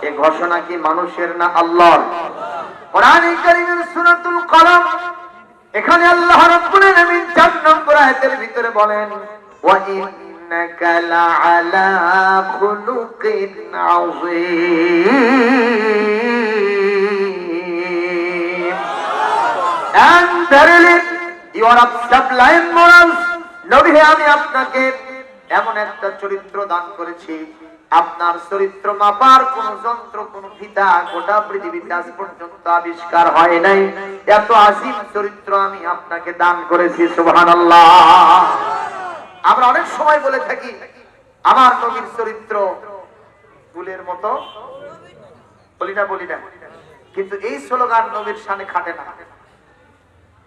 এই ঘোষণা কি মানুষের না আল্লাহর? কোরআনে কারীমের সূরাতুল কলম, এখানে আল্লাহ রাব্বুল আলামিন 4 নম্বর আয়াতের ভিতরে বলেন, ওয়া ইন্নাকা লাআলা খুলুকিন আযীম, and verily you are of sublime morals. নবী হে, আমি আপনাকে এমন একটা চরিত্র দান করেছি, আপনার চরিত্র মাপার কোন যন্ত্র, কোন ফিতা গোটা পৃথিবীতে আজ পর্যন্ত আবিষ্কার হয় নাই। এত আসিম চরিত্র আমি আপনাকে দান করেছি। সুবহানাল্লাহ। আমরা অনেক সময় বলে থাকি আমার নবীর চরিত্র ফুলের মতো, বলি না? বলি না? কিন্তু এই স্লোগান নবীর শানে খাটে না।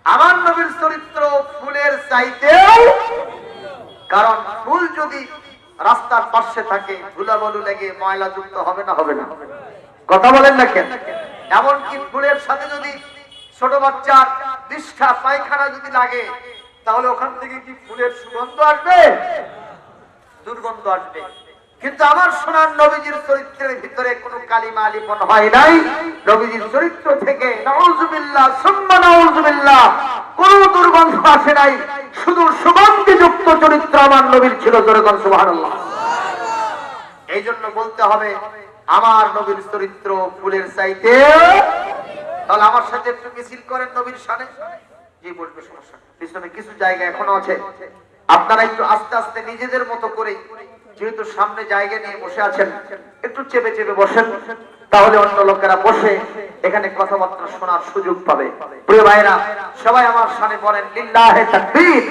আমার নবীর চরিত্র ফুলের চাইতেও, কারণ ফুল যদি রাস্তার পাশে থাকে ধুলাবালু লেগে ময়লা যুক্ত হবে না? হবে না? কথা বলেন না কেন? এমনকি ফুলের সাথে যদি ছোট বাচ্চার বিষ্ঠা পায়খানা যদি লাগে, তাহলে ওখান থেকে কি ফুলের সুগন্ধ আসবে? দুর্গন্ধ আসবে। কিন্তু আমার সোনার নবীজির চরিত্রের ভিতরে কোনো কালিমা লিপন হয় নাই। নবীজির চরিত্র থেকে নাউযুবিল্লাহ সুম্মা নাউযুবিল্লাহ কোনো দুর্গন্ধ আসে নাই, শুধু সুগন্ধিযুক্ত চরিত্র আমার নবীর ছিল। জোরে বলেন সুবহানাল্লাহ। এই জন্য বলতে হবে আমার নবীর চরিত্র ফুলের চাইতে। তাহলে আমার সাথে একটু মিছিল করেন নবীর শানে। জি, বলবে, সমস্যা পিছনে কিছু জায়গা এখনো আছে, আপনারা একটু আস্তে আস্তে নিজেদের মতো করে, যেহেতু সামনে জায়গা নিয়ে বসে আছেন, একটু চেপে চেপে বসেন, তাহলে অন্য লোকেরা বসে এখানে কথাবার্তা শোনার সুযোগ পাবে। প্রিয় ভাইরা, সবাই আমার শানে বলেন লিল্লাহে তাকবীর,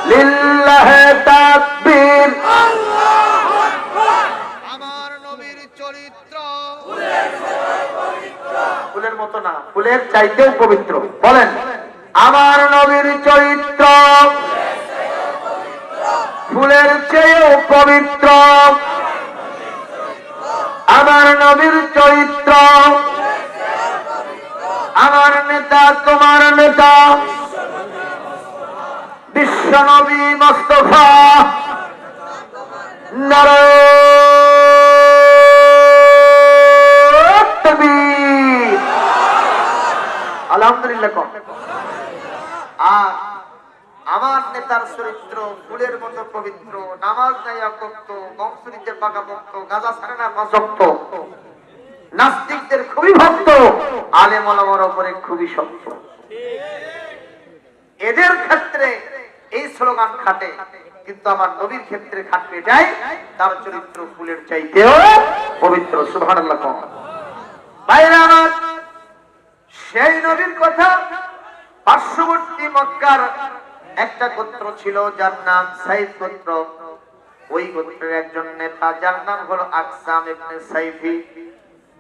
লিল্লাহে তাকবীর। আল্লাহু আকবার। আমার নবীর চরিত্র ফুলের মতো না, ফুলের চাইতেও পবিত্র। বলেন, আমার নবীর চরিত্র ফুলের চেয়েও পবিত্র। আমার নবীর চরিত্র, আমার নেতা তোমার নেতা বিশ্ব নবী মুস্তাফা। নারায়ে তাকবীর। আলহামদুলিল্লাহ। আর আমার নেতার চরিত্র ফুলের মতো পবিত্র, নামাজ নাই অকক্ত, বংশরীদের পাকা ভক্ত, গাঁজা ছাড়ে না 5 ওয়াক্ত, নাস্তিকদের খুবই ভক্ত, আলেম ওলামার উপরে খুবই শক্ত। এদের ক্ষেত্রে এই স্লোগান খাটে, কিন্তু আমার নবীর ক্ষেত্রে খাটবে এটাই, তার চরিত্র ফুলের চাইতেও পবিত্র। সুবহানাল্লাহ। ভাইরা আমার, সেই নবীর কথা পার্শ্ববর্তী মক্কার একটা গোত্র ছিল যার নাম সাইফ গোত্র। ওই গোত্রের একজন নেতা যার নাম হলো আকসাম ইবনে সাইফি।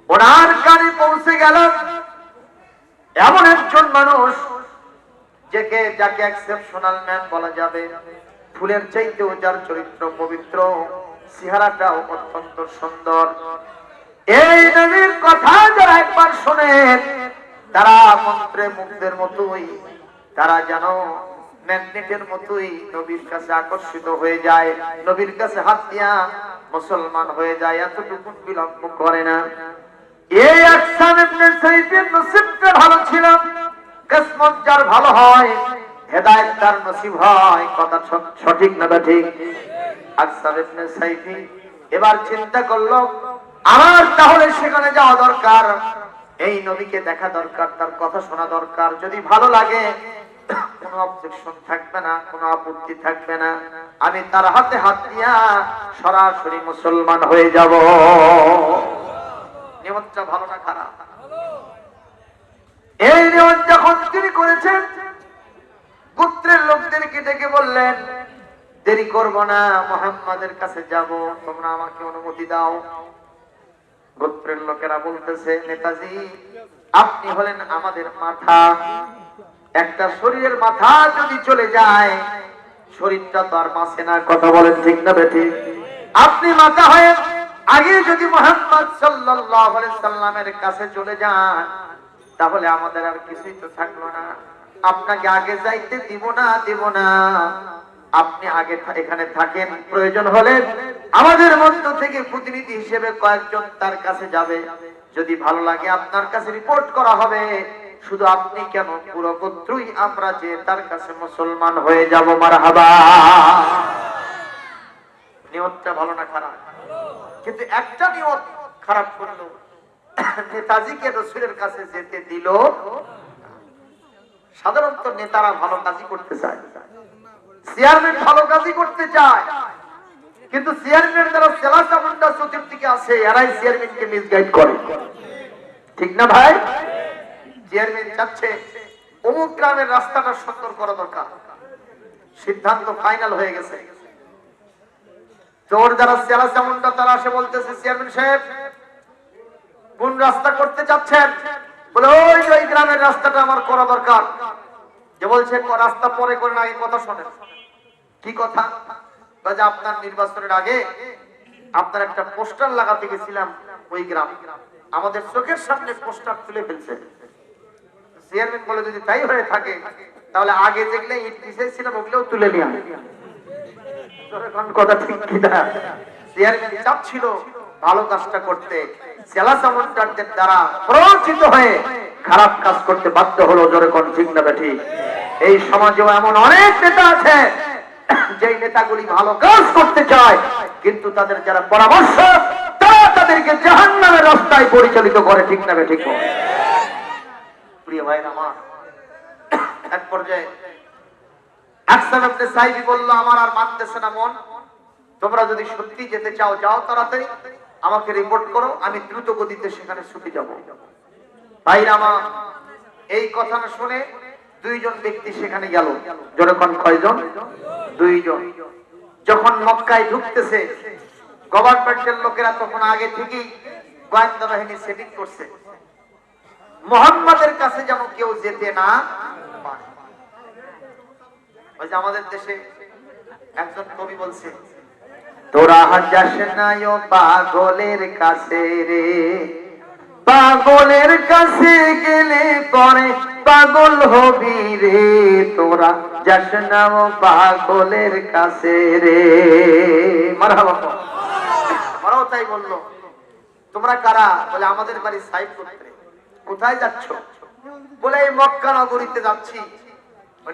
ওনার কানে পৌঁছে গেল এমন একজন মানুষ যাকে এক্সেপশনাল ম্যান বলা যাবে, ফুলের চাইতেও যার চরিত্র পবিত্র, চেহারাটাও অত্যন্ত সুন্দর। এই নবীর কথা যারা একবার শোনেন তারা মন্ত্রে মুগ্ধের মতোই, তারা যেন ম্যাগনেটের মতোই নবীর কাছে আকর্ষিত হয়ে যায়, নবীর কাছে হাত দিয়া মুসলমান হয়ে যায়, এতটুকু বিলম্ব করে না। এই আকসাম ইবনে সাইফের নসিবটা ভালো ছিল। কিসমত যার ভালো হয়, হেদায়েত তার নসিব হয়। কথা সঠিক না ঠিক? আকসাম ইবনে সাইফি এবার চিন্তা করলো, আমার তাহলে সেখানে যাওয়া দরকার, এই নবীকে দেখা দরকার, তার কথা শোনা দরকার। যদি ভালো লাগে কোনো অবজেকশন থাকবে না, কোনো আপত্তি থাকবে না, আমি তার হাতে হাত দিয়া সরাসরি মুসলমান হয়ে যাব। নিয়মটা ভালো না খারাপ? এই নিয়ম যখন তিনি করেছেন, গোত্রের লোকদেরকে ডেকে বললেন, দেরি করব না, মুহাম্মাদের কাছে যাব, তোমরা আমাকে অনুমতি দাও। গোত্রের লোকেরা বলতেছে, নেতাজি আপনি হলেন আমাদের মাথা, একটা শরীরের মাথা যদি চলে যায় শরীরটা তো আর বাঁচে না। কথা বলেন ঠিক না বেঠিক? আপনি মাথা হয়ে আগে যদি মুহাম্মদ সাল্লাল্লাহু আলাইহি সাল্লামের কাছে চলে যান তাহলে আমাদের আর কিছুই তো থাকলো না। আপনাকে আগে যাইতে দিব না, আপনি আগে এখানে থাকেন, প্রয়োজন হলে আমাদের মধ্য থেকে প্রতিনিধি হিসেবে কয়েকজন তার কাছে যাবে, যদি ভালো লাগে আপনার কাছে রিপোর্ট করা হবে। শুধু আপনি কেন, পুরো গোত্রই আমরা যে তার কাছে মুসলমান হয়ে যাব। মারহাবা। নিয়তটা ভালো না খারাপ? কিন্তু একটা নিয়ত খারাপ করলো, নেতাজিকে রাসূলের কাছে যেতে দিল। সাধারণত নেতারা ভালো কাজই করতে চায়, চেয়ারম্যান ভালো কাজই করতে চায়, কিন্তু চেয়ারম্যান যারা সেলা চামুন্ডা চতুর্দিকে আছে এরাই চেয়ারম্যানকে মিসগাইড করে। ঠিক না ভাই? চেয়ারম্যান চাচ্ছে অমুক গ্রামের রাস্তাটা সুন্দর করা দরকার, সিদ্ধান্ত ফাইনাল হয়ে গেছে। তোর যারা সেলা চামুন্ডা তারা আসে বলতেছে, চেয়ারম্যান সাহেব কোন রাস্তা করতে চাচ্ছেন? বলে ওই গ্রামের রাস্তাটা আমার করা দরকার। যে বলছে রাস্তা পরে করে না, এই কথা শোনেন। কি কথা? আপনার নির্বাচনের আগে আপনার একটা পোস্টার লাগাতে গেছিলাম ওই গ্রাম, আমাদের চোখের সামনে পোস্টার তুলে ফেলছে। চেয়ারম্যান বলে যদি তাই হয়ে থাকে তাহলে আগে যেগুলো ইট দিয়েছিলাম ওগুলোও তুলে নিয়ে কথা ঠিক কিনা? চেয়ারম্যান চাচ্ছিল ভালো কাজটা করতে, জেলা সামন্তারদের দ্বারা প্ররোচিত হয়ে খারাপ কাজ করতে বাধ্য হলো। জোরে কোন ঠিক না বেঠিক? এই সমাজেও এমন অনেক নেতা আছে যেই নেতাগুলি ভালো কাজ করতে চায়, কিন্তু তাদের যারা পরামর্শ তারা তাদেরকে জাহান্নামের রাস্তায় পরিচালিত করে। ঠিক না বেঠিক? প্রিয় ভাই আমার, এক পর্যায়ে আকসাম ইবনে সাইফি বলল, আমার আর মানতেছে না মন, তোমরা যদি সত্যি যেতে চাও যাও, তাড়াতাড়ি আমাকে রিপোর্ট করো, আমি দ্রুত গতিতে সেখানে ছুটে যাব। ভাইরা আমার, এই কথা না শুনে দুইজন ব্যক্তি সেখানে গেল। যখন কয়জন? দুইজন। যখন মক্কায় ঢুকতেছে গভর্নমেন্টের লোকেরা তখন আগে থেকেই গোয়েন্দা বাহিনী সেটিং করছে, মুহাম্মাদের কাছে যেন কেউ যেতে না পারে। ওই যে আমাদের দেশে একজন কবি বলছে, তোরা যাস না ও পাগলের কাছে রে, পাগলের কাছে গেলে পরে পাগল হবি রে, তোরা যাস না ও পাগলের কাছে রে। মারহাবা। আমরাও তাই বললো। তোমরা কারা? বলে আমাদের বাড়ি সাইফ গোত্রে। কোথায় যাচ্ছ? বলে এই মক্কা নগরীতে যাচ্ছি।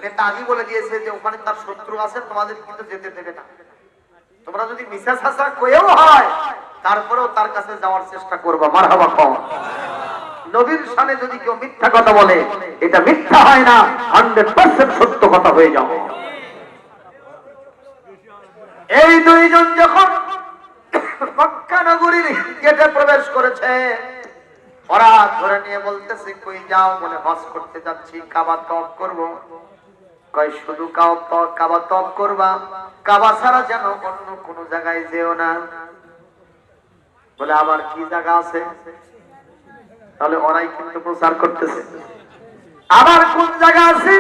নেতা আগে বলে দিয়েছে যে ওখানে তার শত্রু আছে, তোমাদের কিন্তু যেতে দেবে না। তোমরা যদি মিছা সাসা কয়েও হয় তারপরেও তার কাছে যাওয়ার চেষ্টা করবা। মারহাবা কও। নবীর শানে যদি কেউ মিথ্যা কথা বলে এটা মিথ্যা হয় না, 100% সত্য কথা হয়ে যাবে। এই দুইজন যখন মক্কা নগরীর গেটে প্রবেশ করেছে, ওরা ধরে নিয়ে বলতেছে, কই যাও? বলে হজ করতে যাচ্ছি, কাবা তওয়াফ করব। কয় শুধু কাবা তওয়াফ করবা, কাবা ছাড়া যেন অন্য কোন জায়গায় যেও না। বলে আবার কি জায়গা আছে? তাহলে ওরাই কিন্তু প্রচার করতেছে আবার কোন জায়গা আছে।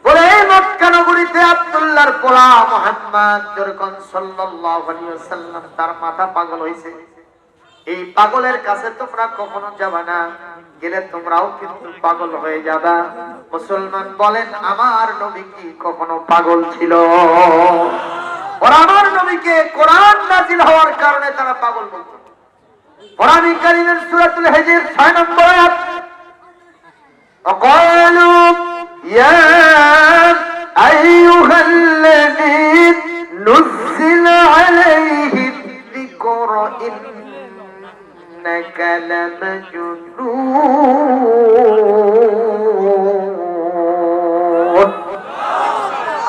বলে এই মক্কা নগরীতে আব্দুল্লাহর পোলা মুহাম্মদ সাল্লাল্লাহু আলাইহি ওয়াসাল্লাম তার মাথা পাগল হইছে। এই পাগলের কাছে তোমরা কখনো যাবে না, গেলে তোমরাও কিন্তু পাগল হয়ে যাবে। মুসলমান বলেন আমার নবী কি কখনো পাগল ছিল? ওরা আমার নবীকে কোরআন নাযিল হওয়ার কারণে তারা পাগল বলতো। কোরআন কারীমের সূরাতুল হিজর 6 নম্বর আয়াত, وقالوا يا أيها الذي نزل عليه الذكر إنك لمجنون।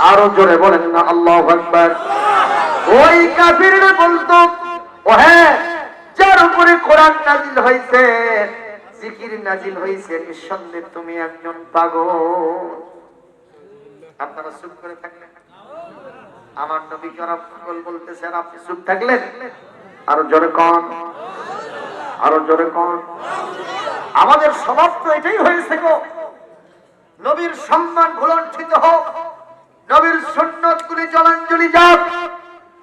আরো জোরে বলেন না আল্লাহু আকবার। ওই কাফিররা বলতো ও হ্যাঁ, যার উপরে কোরআন নাযিল হয়েছে, জিকির নাযিল হয়েছে, নিঃসন্দেহে তুমি একজন পাগল। আপনারা চুপ করে থাকলেন, আমার নবীকে ওরা পাগল বলতেছে আর আপনি চুপ থাকলেন। আরো জোরে কোন, আরো জোরে কোন। আমাদের স্বভাব তো এটাই হয়েছে গো, নবীর সম্মান ভুলণ্ঠিত হোক, নবীর সুন্নতগুলি জলাঞ্জলি যাক,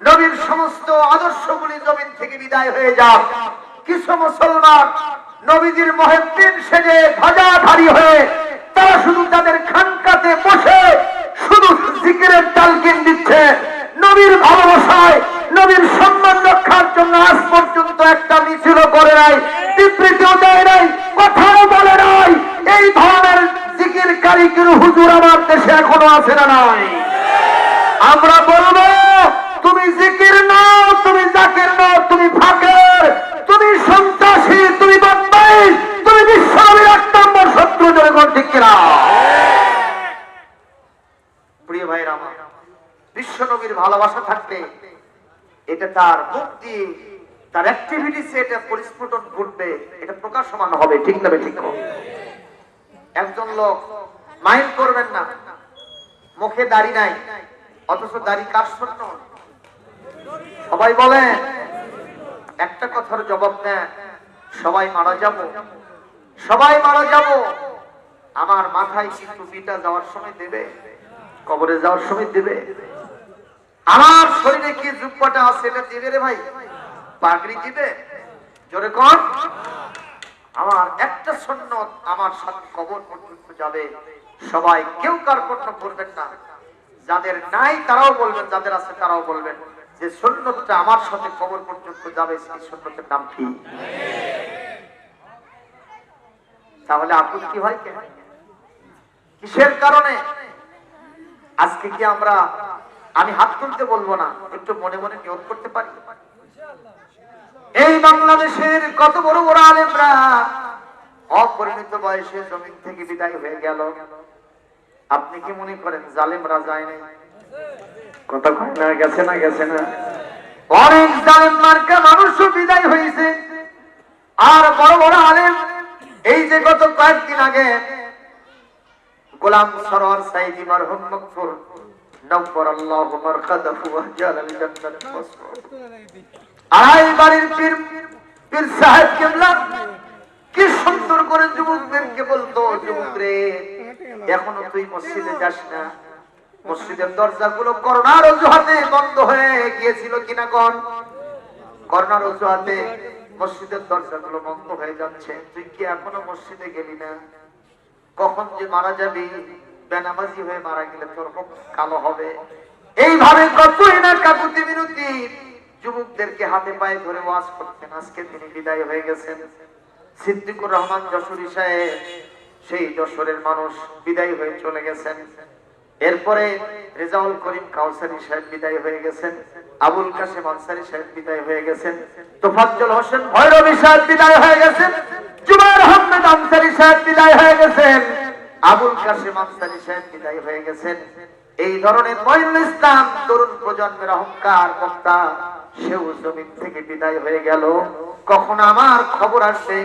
নবীর সমস্ত আদর্শগুলি জমিন থেকে বিদায় হয়ে যাক। কিছু মুসলমান নবীজির মুহিব্বিন সেজে ধ্বজাধারী হয়ে তারা শুধু তাদের খানকাতে বসে শুধু জিকিরের তালকিন দিচ্ছে, নবীর ভালোবাসায় নবীর সম্মান রক্ষার জন্য আজ পর্যন্ত একটা মিছিল করে নাই, বিবৃতিও দেয় নাই, কথাও বলে নাই। এই ধরনের জিকির কারিগর হুজুর আমার দেশে এখনো আছে না নাই? আমরা বলবো তুমি জিকির নাও, তুমি জাকির নাও, তুমি ফাকির, তুমি সন্ত্রাসী, তুমি বদমাইশ, তুমি বিশ্বনবীর 1 নম্বর শত্রু। জনগণ ঠিক কিনা? প্রিয় ভাইরা আমার, বিশ্বনবীর ভালোবাসা থাকলে এটা তার মুক্তি, তার অ্যাক্টিভিটিসে এটা পরিস্ফুটন ঘটবে, এটা প্রকাশমান হবে। ঠিক না? ঠিক। একজন লোক মাইন্ড করবেন না, মুখে দাড়ি নাই অথচ দাড়ি কার জন্য? সবাই বলে একটা কথার জবাব দেন, সবাই মারা যাব, সবাই মারা যাব। আমার মাথায় কি টুপিটা যাওয়ার সময় দেবে? কবরে যাওয়ার সময় দেবে? আমার শরীরে কি জুব্বাটা আছে এটা দেবে রে ভাই? পাগড়ি দিবে? জোরে কোন। আমার একটা সুন্নত আমার সাথে কবর পর্যন্ত যাবে। সবাই কেউ কার প্রশ্ন করবেন না, যাদের নাই তারাও বলবেন, যাদের আছে তারাও বলবেন যে সুন্নতটা আমার সাথে কবর পর্যন্ত যাবে। সেই সুন্নতের নাম কি? তাহলে আপত্তি হয় কেন? কিসের কারণে? আজকে কি আমরা, আমি হাত তুলতে বলবো না, একটু মনে মনে নিয়ত করতে পারি? এই বাংলাদেশের কত বড় বড় আলেমরা অপরিণত বয়সে জমিন থেকে বিদায় হয়ে গেল। আপনি কি মনে করেন জালেমরা যায় নাই? কথা কয় না, গেছে না? গেছে না? অনেক জালেম মার্কা মানুষও বিদায় হয়েছে। আর বড় বড় আলেম, এই যে গত কয়েকদিন আগে গোলাম সরোয়ার সাইদি মারহুম মগফুর নওয়ারাল্লাহু মারকাদাহু ওয়া জালাল জান্নাত মাসরুর, আই বাড়ির পীর সাহেব কেবলা কি সুন্দর করে যুবকদেরকে বলতো, যুবক রে এখনো তুই মসজিদে যাস না। মসজিদের দরজাগুলো করোনার অজুহাতে বন্ধ হয়ে গিয়েছিল কিনা কোন? করোনার অজুহাতে মসজিদের দরজাগুলো বন্ধ হয়ে যাচ্ছে, তুই কি এখনো মসজিদে গেলি না? কখন যে মারা যাবি, বেনামাজি হয়ে মারা গেলে তোর মুখ কালো হবে। এইভাবে কতই না কাকুতি মিনতি যুবকদেরকে হাতে পায়ে ধরে ওয়াজ করতেন। আজকে তিনি বিদায় হয়ে গেছেন। সিদ্দিকুর রহমান যশোরী সাহেব, সেই যশোরের মানুষ, বিদায় হয়ে চলে গেছেন। এরপরে রেজাউল করিম কাউসারী সাহেব বিদায় হয়ে গেছেন, আবুল কাশেম আনসারী সাহেব বিদায় হয়ে গেছেন, তোফাজ্জল হোসেন ভৈরবী সাহেব বিদায় হয়ে গেছেন, জুবায়ের আহমেদ আনসারী সাহেব বিদায় হয়ে গেছেন, আবুল কাশেম আনসারী সাহেব বিদায় হয়ে গেছেন। এই ধরনের মঈনুল ইসলাম তরুণ প্রজন্মের অহংকার বক্তা, সেও জমিন থেকে বিদায় হয়ে গেল। কখন আমার খবর আসবে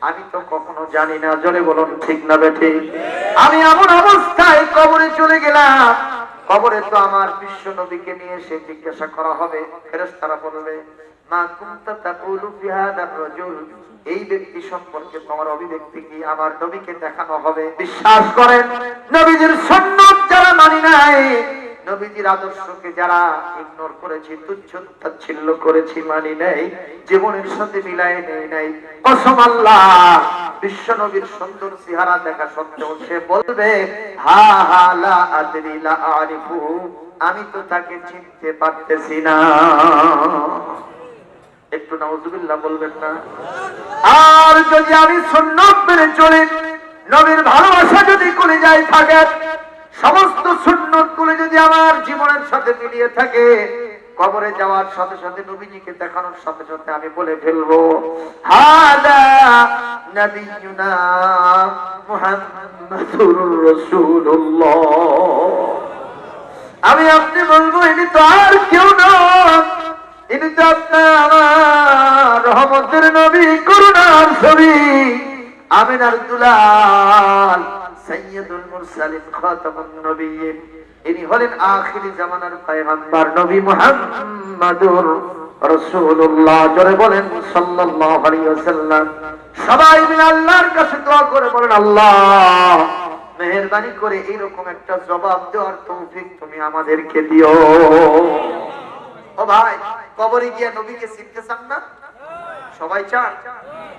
আমি তো কখনো জানি না। জোরে বলুন ঠিক না বেঠিক? আমি এমন অবস্থায় কবরে চলে গেলাম, কবরে তো আমার বিশ্ব নবীকে নিয়ে এসে জিজ্ঞাসা করা হবে। ফেরেশতারা বলবে, মা কুনতা তাকুলু ফি হাদার রাজুল, এই ব্যক্তি সম্পর্কে তোমার অভিব্যক্তি কি? আমার নবীকে দেখানো হবে। বিশ্বাস করেন, নবীজির সুন্নাত যারা মানি নাই, নবীজির আদর্শকে যারা ইগনোর করেছি, তুচ্ছ তাচ্ছিল্য করেছি, মানি নাই, জীবনের সাথে মিলাই নেই নাই, কসম আল্লাহ, বিশ্ব নবীর সুন্দর চেহারা দেখা সত্ত্বেও সে বলবে, হা হা লা আদরি লা আরিফু, আমি তো তাকে চিনতে পারতেছি না। একটু নাউজুবিল্লাহ বলবেন না? আর যদি আমি সুন্নাত মেনে চলি, নবীর ভালোবাসা যদি কলিজায় থাকে, সমস্ত সুন্নাত গুলো যদি আমার জীবনের সাথে মিলিয়ে থাকে, কবরে যাওয়ার সাথে সাথে নবীজিকে দেখানোর সাথে সাথে আমি বলে ফেলবো, হাদা নবিয়ুনা মুহাম্মাদুর রাসূলুল্লাহ। আমি আপনি বলবো, ইনি তো আর কেউ নয়, ইনি তো আপনার আমার রহমতের নবী, করুণার ছবি, আমিনার দুলাল, সাইয়্যিদুল মুরসালিন, খাতামুন নবিয়্যিন। ইনি হলেন আখিরি জামানার পয়গম্বর নবী মুহাম্মাদুর রাসূলুল্লাহ। জোরে বলেন সাল্লাল্লাহু আলাইহি ওয়াসাল্লাম। সবাই মিলে আল্লাহর কাছে দোয়া করে বলেন, আল্লাহ মেহেরবানি করে এইরকম একটা জবাব দেওয়ার তৌফিক তুমি আমাদেরকে দিও। ও ভাই, কবরে গিয়ে নবীকে চিনতে চান না? সবাই চান?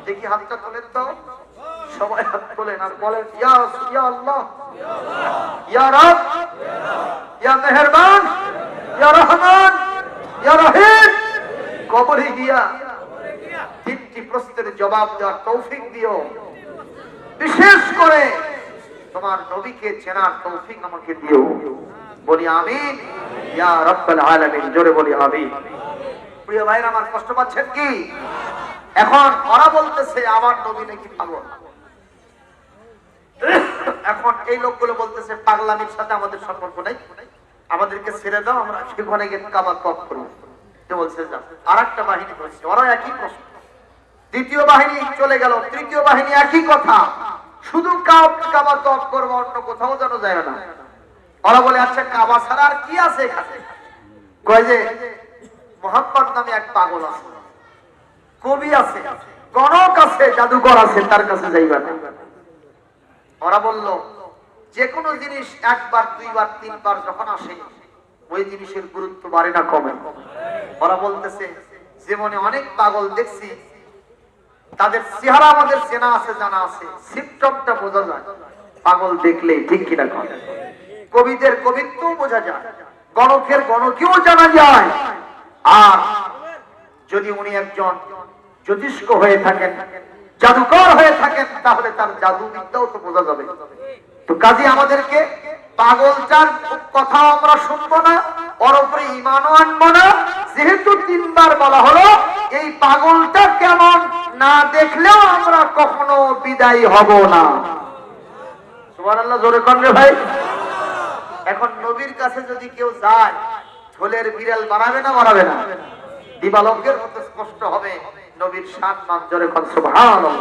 দেখি হাতটা তোলেন তো, সবাই হাত তোলেন আর বলেন, ইয়া আল্লাহ, ইয়া রাব, ইয়া মেহেরবান, ইয়া রহমান, ইয়া রহিম। কবরে গিয়া তিনটি প্রশ্নের জবাব দেওয়ার তৌফিক দিও, বিশেষ করে তোমার নবীকে চেনার তৌফিক আমাকে দিও। বলি আমিন ইয়া রাব্বাল আলামিন। জোরে বলি আমিন। প্রিয় ভাইরা আমার, কষ্ট পাচ্ছেন কি? এখন ওরা বলতেছে আমার নবী নাকি পাগল। এখন এই লোকগুলো বলতেছে পাগলামির সাথে আমাদের সম্পর্ক নাই, আমাদেরকে ছেড়ে দাও, আমরা সেখানে গিয়ে কাবা তওয়াফ করব। তো বলছে যা। আরেকটা বাহিনী বলছে, ওরা একই প্রশ্ন। দ্বিতীয় বাহিনী চলে গেল, তৃতীয় বাহিনী একই কথা, শুধু কাবা তওয়াফ করব, অন্য কোথাও যেন যায় না। ওরা বলে, আচ্ছা কাবা ছাড়া আর কি আছে এখানে? কয় যে মুহাম্মদ নামে এক পাগল আছে, কবি আছে, গণক আছে, জাদুকর আছে, তার কাছে যাইবা না। ওরা বলল, যে কোনো জিনিস একবার, দুইবার, তিনবার যখন আসে, ওই জিনিসের গুরুত্ব বাড়ে না, কমে। ওরা বলতেছে, জীবনে অনেক পাগল দেখছি, তাদের চেহারা আমাদের চেনা আছে, জানা আছে, সিম্পটমটা বোঝা যায় পাগল দেখলে, ঠিক কিনা? কবিদের কবিত্ব বোঝা যায়, গণকের গণকেও জানা যায়। আর যদি উনি একজন জ্যোতিষ্ক হয়ে থাকেন, জাদুকর হয়ে থাকেন, তাহলে তার জাদু বিদ্যাও তো বোঝা যাবে। তো কাজে আমাদেরকে পাগলটার কথা আমরা শুনবো না, ওর উপরে ঈমানও আনবো না। যেহেতু তিনবার বলা হলো, এই পাগলটা কেমন না দেখলেও আমরা কখনো বিদায় হব না। সুবহানাল্লাহ, জোরে কোন রে ভাই। এখন নবীর কাছে যদি কেউ যায়, ঝোলের বিড়াল বানাবে না, বানাবে না? দিবালকের মতো স্পষ্ট হবে নবীর শান মান। জোরে কোন সুবহানাল্লাহ।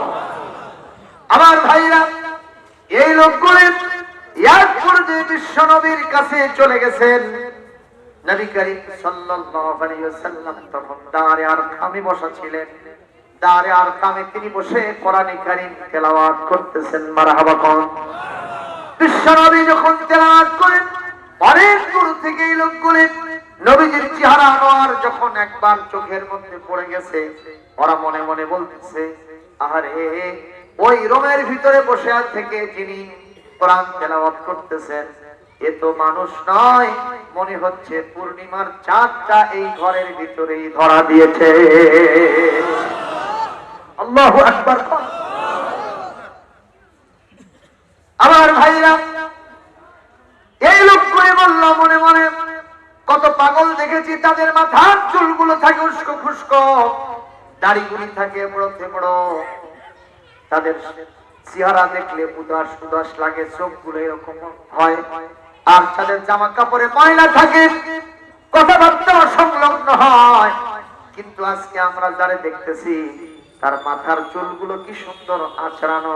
আমার ভাইরা, এই লোকগুলো এক পর্যায়ে বিশ্ব নবীর কাছে চলে গেছেন। নবী করিম সাল্লাল্লাহু আলাইহি ওয়াসাল্লাম তখন দারে আরকামে বসা ছিলেন। দারে আরকামে তিনি বসে কোরআনে কারীম তেলাওয়াত করতেছেন। মারহাবা কোন। বিশ্ব নবী যখন তেলাওয়াত করেন, অনেক দূর থেকে এই লোকগুলো নবীজির চেহারা আনোয়ার যখন একবার চোখের মধ্যে পড়ে গেছে, ওরা মনে মনে বলতেছে, আরে ওই রুমের ভিতরে বসে থেকে যিনি কোরআন তেলাওয়াত করতেছেন, এ তো মানুষ নয়, মনে হচ্ছে পূর্ণিমার চাঁদটা এই ঘরের ভিতরেই ধরা দিয়েছে। আল্লাহু আকবার। আমার ভাইরা, এই লোকগুলো বলল মনে মনে, কত পাগল দেখেছি, তাদের মাথার চুলগুলো থাকে উস্কো খুস্কো, দাড়িগুলি থাকে বড় বড়, তাদের চেহারা দেখলে উদাস উদাস লাগে, চোখগুলো এরকম হয়, আর তাদের জামা কাপড়ে ময়লা থাকে, কথাবার্তা সংলগ্ন হয়। কিন্তু আজকে আমরা যারা দেখতেছি, তার মাথার চুলগুলো কি সুন্দর আঁচড়ানো,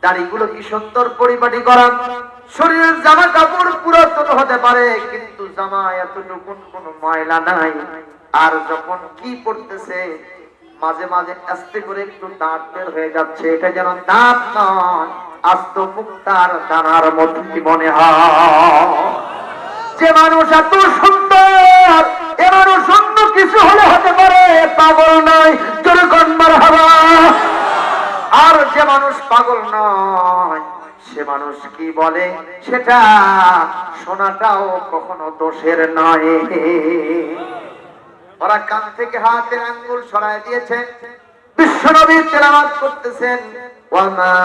দাড়িগুলো কি সুন্দর পরিপাটি করা, শরীরের জামা কাপড় পুরাতন হতে পারে কিন্তু জামা এতটুকু কোনো ময়লা নাই। আর যখন কি পড়তেছে মাঝে মাঝে আস্তে করে একটু দাঁত বের হয়ে যাচ্ছে, এটা যেন দাঁত নয়, আস্ত মুক্তার দানার মধ্যে মনে হয়। যে মানুষ এত সুন্দর, এ মানুষ অন্য কিছু হলে হতে পারে, পাগল নয়, জোরে কোন মারহাবা। আর যে মানুষ পাগল নয় সে মানুষ কি বলে সেটা শোনাটাও কখনো দোষের নয়। ওরা কান থেকে হাতের আঙ্গুল সরায় দিয়েছে, বিশ্বনবী তেলাওয়াত করতেছেন, ওয়ামা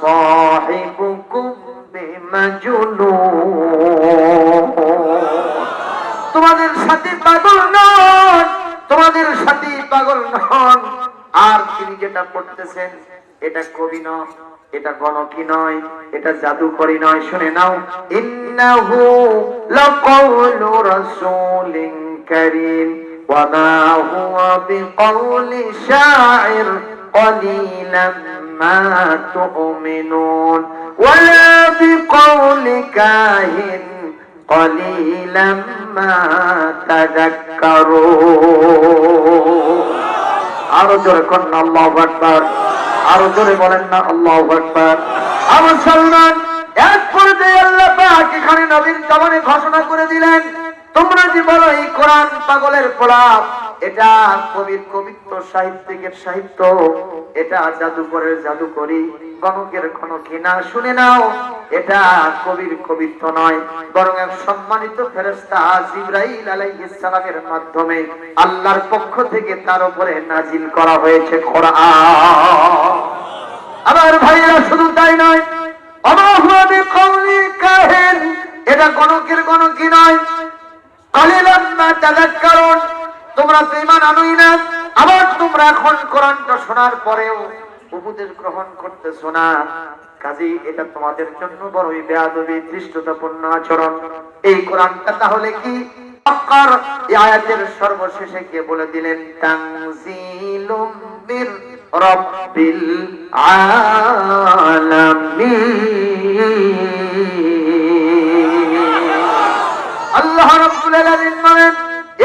সাহিবুকুম বিমাজনুন, তোমাদের সাথী পাগল নন, তোমাদের সাথী পাগল নন। আর তিনি যেটা পড়তেছেন এটা কবি নয়, এটা গণকি নয়, এটা জাদুকরি নয়। শুনে নাও, ইন্নাহু লাকাউলু রাসূলিন কারীম ওয়া মা হুয়া বিকাউলি শাইর قليلا ما تؤمنون ولا بقول كاهن قليلا ما تذكرون। আরো জোরে কন্যা আল্লাহু আকবার, আরো জোরে বলেন না আল্লাহু আকবার। আমার মুসলমান, এক পর্যায়ে আল্লাহ পাক এখানে নবীর জবানে ঘোষণা করে দিলেন, তোমরা যে বলো এই কোরআন পাগলের প্রলাপ, এটা কবির কবিত্ব, সাহিত্যিকের সাহিত্য, এটা জাদুকরের জাদুকরি, গণকের গণকি না। শুনে নাও, এটা কবির কবিত্ব নয়, বরং এক সম্মানিত ফেরেশতা জিবরাইল আলাইহিস সালামের মাধ্যমে আল্লাহর পক্ষ থেকে তার উপরে নাজিল করা হয়েছে কোরআন। আমার ভাইরা, শুধু তাই নয়, অমাহুয়া বিকাউলি কাহিন, এটা গণকের গণকি নয়, কালিলাম মা তাযাক্কারুন, তোমরা তো ঈমান আনোই না, আবার তোমরা এখন কোরআনটা শোনার পরেও উপদেশ গ্রহণ করতেছো না, কাজেই এটা তোমাদের জন্য বড়ই বেয়াদবি, ধৃষ্টতাপূর্ণ আচরণ। এই কোরআনটা তাহলে কি? আকার এই আয়াতের সর্বশেষে গিয়ে বলে দিলেন, তানজিলুম মির রাব্বিল আলামিন। আল্লাহ রাব্বুল আলামিন বলেন,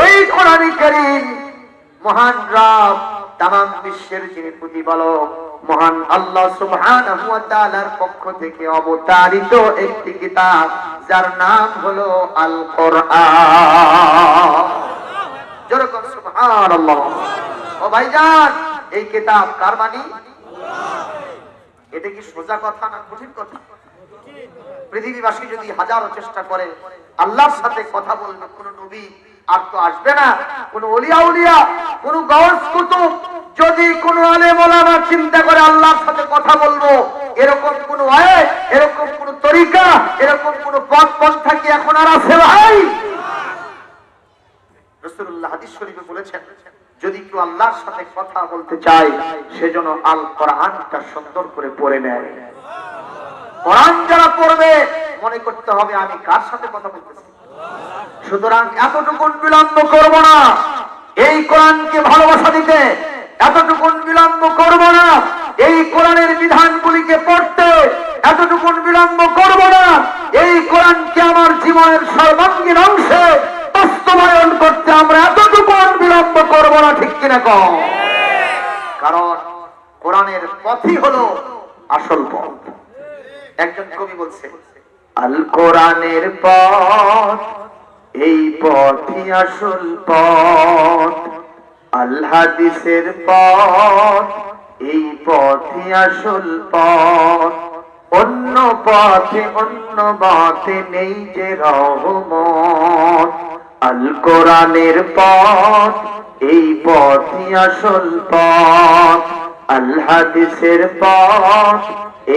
এই কোরআন কারীম মহান রব, তামাম বিশ্বের যিনি প্রতিপালক, মহান আল্লাহ সুবহানাহু ওয়া তাআলার পক্ষ থেকে অবতারিত একটি কিতাব, যার নাম হলো আল কোরআন। যেরকম সুবহানাল্লাহ। ও ভাইজান, এই কিতাব কার বাণী? এটা কি সোজা কথা না কঠিন কথা? পৃথিবীবাসী যদি হাজারো চেষ্টা করে আল্লাহর সাথে কথা বলবে, কোন নবী আর তো আসবে না, কোন ওলিয়া উলিয়া, কোন গাউস কুতুব, যদি কোন আলেম ওলামা চিন্তা করে আল্লাহর সাথে কথা বলবো, এরকম কোন আয়াত, এরকম কোন তরিকা, এরকম কোন পথ পন্থা কি এখন আর আছে ভাই? রাসূলুল্লাহ হাদিস শরীফে বলেছেন, যদি কেউ আল্লাহর সাথে কথা বলতে চায় সেজন্য আল কোরআনটা সুন্দর করে পড়ে নেয়। কোরআন যারা পড়বে মনে করতে হবে আমি কার সাথে কথা বলতেছি। সুতরাং এতটুকুন বিলম্ব করব না এই কোরআনকে ভালোবাসা দিতে, এতটুকুন বিলম্ব করব না এই কোরআনের বিধানগুলিকে পড়তে, এতটুকুন বিলম্ব করব না এই কোরআনকে আমার জীবনের সর্বাঙ্গীন অংশে বাস্তবায়ন করতে, আমরা এতটুকুন বিলম্ব করব না, ঠিক কিনা কও? কারণ কোরআনের পথই হলো আসল পথ। একজন কবি বলছে, আল কোরআনের পথ, এই পথই আসল পথ, আল হাদিসের পথ, এই পথই আসল পথ, অন্য পথে অন্য পথে নেই যে রহমত, আল কোরআনের পথ, এই পথই আসল পথ, আল হাদিসের পথ,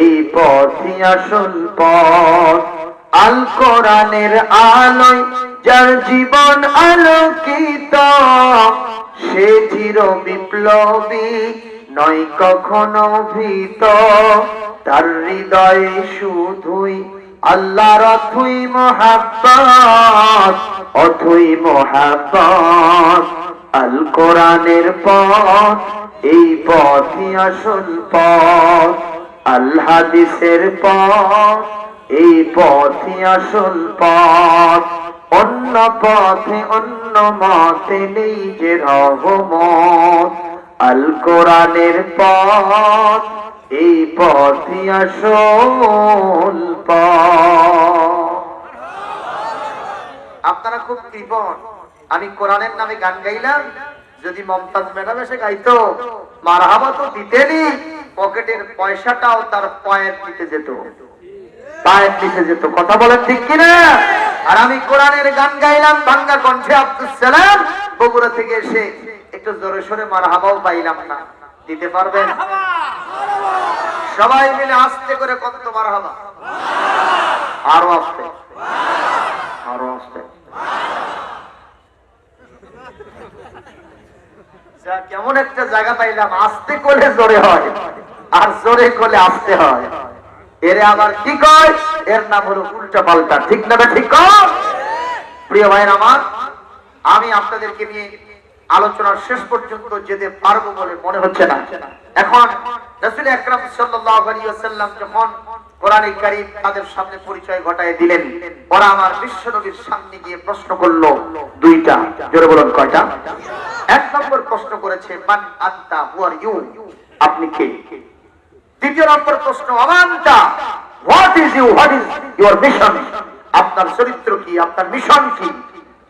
এই পথই আসল পথ, আল কোরআনের আলোয় যার জীবন আলোকিত, সে চির বিপ্লবী নয় কখনো ভীত, তার হৃদয়ে শুধুই আল্লাহর অথই মোহাব্বত, অথই মোহাব্বত, আল কোরআনের পথ, এই পথই আসল পথ, আল হাদিসের পথ, এই পথই আসল পথ। অন্য পথে অন্য মতে নেই যে রহমত, আল কোরআনের পথ, এই পথই আসল পথ। আপনারা খুব কৃপণ, আমি কোরআনের নামে গান গাইলাম, যদি মমতাজ ম্যাডাম এসে গাইতো মারহাবা তো দিতেনি, পকেটের পয়সাটাও তার পায়ের নিচে যেত, পায়ের নিচে যেত। কথা বলেন ঠিক কিনা? আর আমি কোরআনের গান গাইলাম ভাঙ্গা কণ্ঠে, আব্দুল সালাম বগুড়া থেকে এসে একটু জোরে সোরে মারহাবাও পাইলাম না। দিতে পারবেন? সবাই মিলে আস্তে করে কত মারহাবা, আরো আস্তে, আরো আস্তে। কেমন একটা জায়গা পাইলাম, আস্তে করলে জোরে হয় আর জোরে করলে আস্তে হয়। এরে আবার কি কয়? এর নাম হলো উল্টা পাল্টা। ঠিক না? ঠিক। প্রিয় ভাইরা আমার, আমি আপনাদেরকে নিয়ে আলোচনার শেষ পর্যন্ত যেতে পারবো বলে মনে হচ্ছে না। এখন রাসূল আকরাম সাল্লাল্লাহু আলাইহি ওয়াসাল্লাম যখন কোরআনে কারীম তাদের সামনে পরিচয় ঘটায় দিলেন, ওরা আমার বিশ্ব নবীর সামনে গিয়ে প্রশ্ন করলো দুইটা। জোরে বলুন কয়টা? এক নম্বর প্রশ্ন করেছে মান আনতা, হু আর ইউ, আপনি কে? দ্বিতীয় নম্বর প্রশ্ন আমানতা, what is you, what is your mission, আপনার চরিত্র কি, আপনার মিশন কি,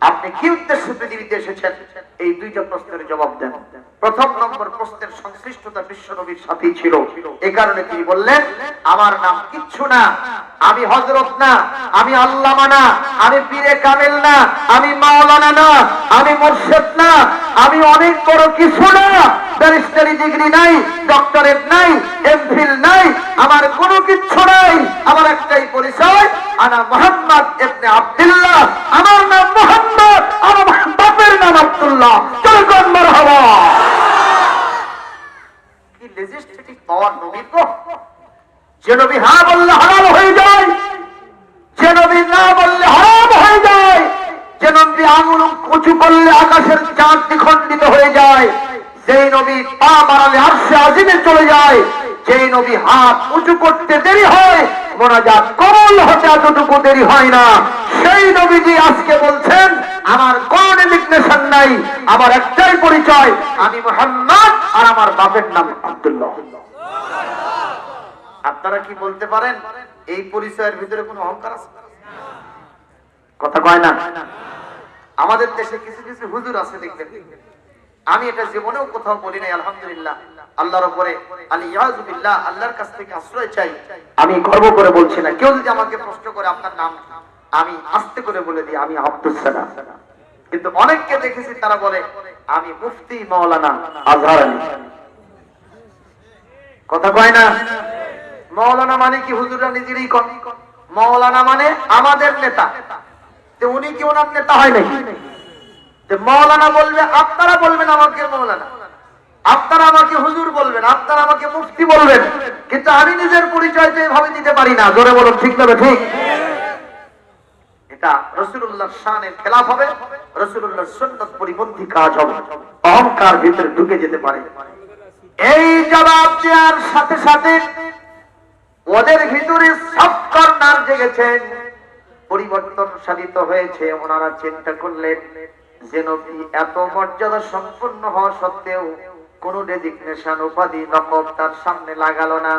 আপনি কি উদ্দেশ্যে পৃথিবীতে এসেছেন? এই দুইটা প্রশ্নের জবাব দেন। প্রথম নম্বর প্রশ্নের সংশ্লিষ্টতা বিশ্ব নবীর সাথেই ছিল, এই কারণে তিনি বললেন আমার নাম কিচ্ছু না, আমি হযরত না, আমি আল্লামা না, আমি পীরে কামেল না, আমি মাওলানা না, আমি মুর্শিদ না, আমি অনেক বড় কিছু না, ব্যারিস্টারি ডিগ্রি নাই, ডক্টরেট নাই, এমফিল নাই, আমার কোনো কিচ্ছু নাই। আমার একটাই পরিচয়, আনা মুহাম্মদ ইবনে আব্দুল্লাহ, আমার নাম মুহাম্মদ, আমার বাপের নাম আব্দুল্লাহ। চলো কোন মারহাবা। কি লেজিস্লেটিভ পাওয়ার নবীর গো! যে নবী হ্যাঁ বললে হালাল হয়ে যায়, যে নবী না বললে হারাম হয়ে যায়, যে নবী আঙুল উঁচু করলে আকাশের চাঁদ দ্বিখণ্ডিত হয়ে যায়, যেই নবী পা বাড়ালে আরশে আজিমে চলে যায়, যেই নবী হাত উঁচু করতে দেরি হয়, মোনাজাত কবুল হতে এতটুকু দেরি হয় না, সেই নবীজি আজকে বলছেন আমার কোন ডেজিগনেশন নাই, আমার একটাই পরিচয়, আমি মুহাম্মদ আর আমার বাপের নাম আব্দুল্লাহ। আপনারা কি বলতে পারেন এই পরিচয়ের ভিতরে কোনো অহংকার আছে? কথা কয় না? আমাদের দেশে কিছু কিছু হুজুর আছে দেখবেন, আমি এটা জীবনেও কোথাও বলি নাই, আলহামদুলিল্লাহ, আল্লাহর উপরে আলিয়াযু বিল্লাহ, আল্লাহর কাছ থেকে আশ্রয় চাই, আমি গর্ব করে বলছি না। কেউ যদি আমাকে প্রশ্ন করে আপনার নাম, আমি আস্তে করে বলে দিই আমি আব্দুস সালাম। কিন্তু অনেককে দেখেছি তারা বলে আমি মুফতি মাওলানা আজহার আলী। কথা কয় না? মাওলানা মানে কি? হুজুররা নিজেরই কন মাওলানা মানে আমাদের নেতা, তো উনি কি ওনার নেতা হয় নাকি? মাওলানা বলবে, আপনারা বলবেন আমাকে মাওলানা, আপনারা আমাকে হুজুর বলবেন, আপনারা আমাকে মুফতি বলবেন, কিন্তু আমি নিজের পরিচয় তো এভাবে দিতে পারি না। জোরে বলুন ঠিক না? ঠিক। এটা রাসূলুল্লাহর শানের খেলাফ হবে, রাসূলুল্লাহর সুন্নাত পরিপন্থী কাজ হবে, অহংকার ভিতরে ঢুকে যেতে পারে। এই জবাব দেওয়ার সাথে সাথে ওদের ভিতরে সফট কর্নার জেগেছেন, পরিবর্তন সাধিত হয়েছে। ওনারা চিন্তা করলেন যে নবী এত মর্যাদা সম্পন্ন হওয়া সত্ত্বেও কোন ডেজিগনেশন উপাধি লকব তার সামনে লাগালো না,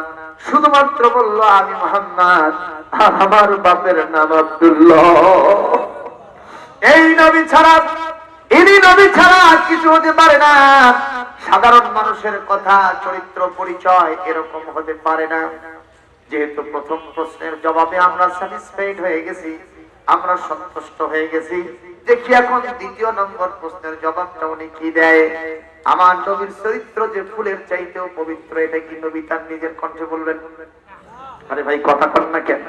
শুধুমাত্র বলল আমি মুহাম্মদ আর আমার বাপের নাম আব্দুল্লাহ। এই নবী ছাড়া, ইনি নবী ছাড়া কিছু হতে পারে না। সাধারণ মানুষের কথা, চরিত্র, পরিচয় এরকম হতে পারে না। যেহেতু প্রথম প্রশ্নের জবাবে আমরা স্যাটিসফাইড হয়ে গেছি, আমরা সন্তুষ্ট হয়ে গেছি, দেখি এখন দ্বিতীয় নম্বর প্রশ্নের জবাবটা উনি কি দেয়। আমার নবীর চরিত্র যে ফুলের চাইতেও পবিত্র, এটা কি নবী তার নিজের কণ্ঠে বলবেন? আরে ভাই কথা কন না কেন?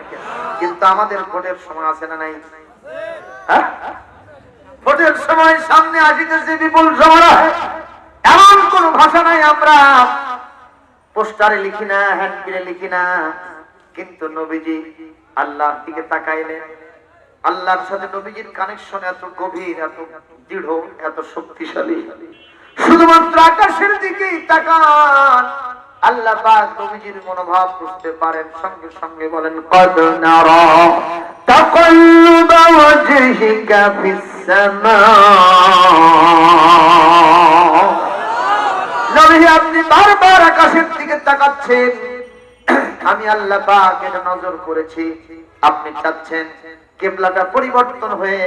কিন্তু আমাদের ভোটের সময় আছে না নাই? হ্যাঁ, ভোটের সময় সামনে আসিতেছে বিপুল সমারোহ, এমন কোন ভাষা নাই আমরা পোস্টারে লিখি না, হ্যান্ডবিলে লিখি না, কিন্তু নবীজি আল্লাহর দিকে তাকাইলেন, আল্লাহর সাথে নবীজির কানেকশন এত গভীর, এত দৃঢ়, এত শক্তিশালী। শুধুমাত্র আকাশের দিকেই তাকান, আল্লাহ পাক নবীজির মনোভাব বুঝতে পারেন, সঙ্গে সঙ্গে বলেন কদ নারা তাকাল্লুবা ওয়াজহিকা ফিস সামা। নবী আপনি বারবার আকাশের দিকে তাকাচ্ছেন, আমি আল্লাহ পাক এটা নজর করেছি। আপনি চাচ্ছেন কিবলাটা পরিবর্তন হয়ে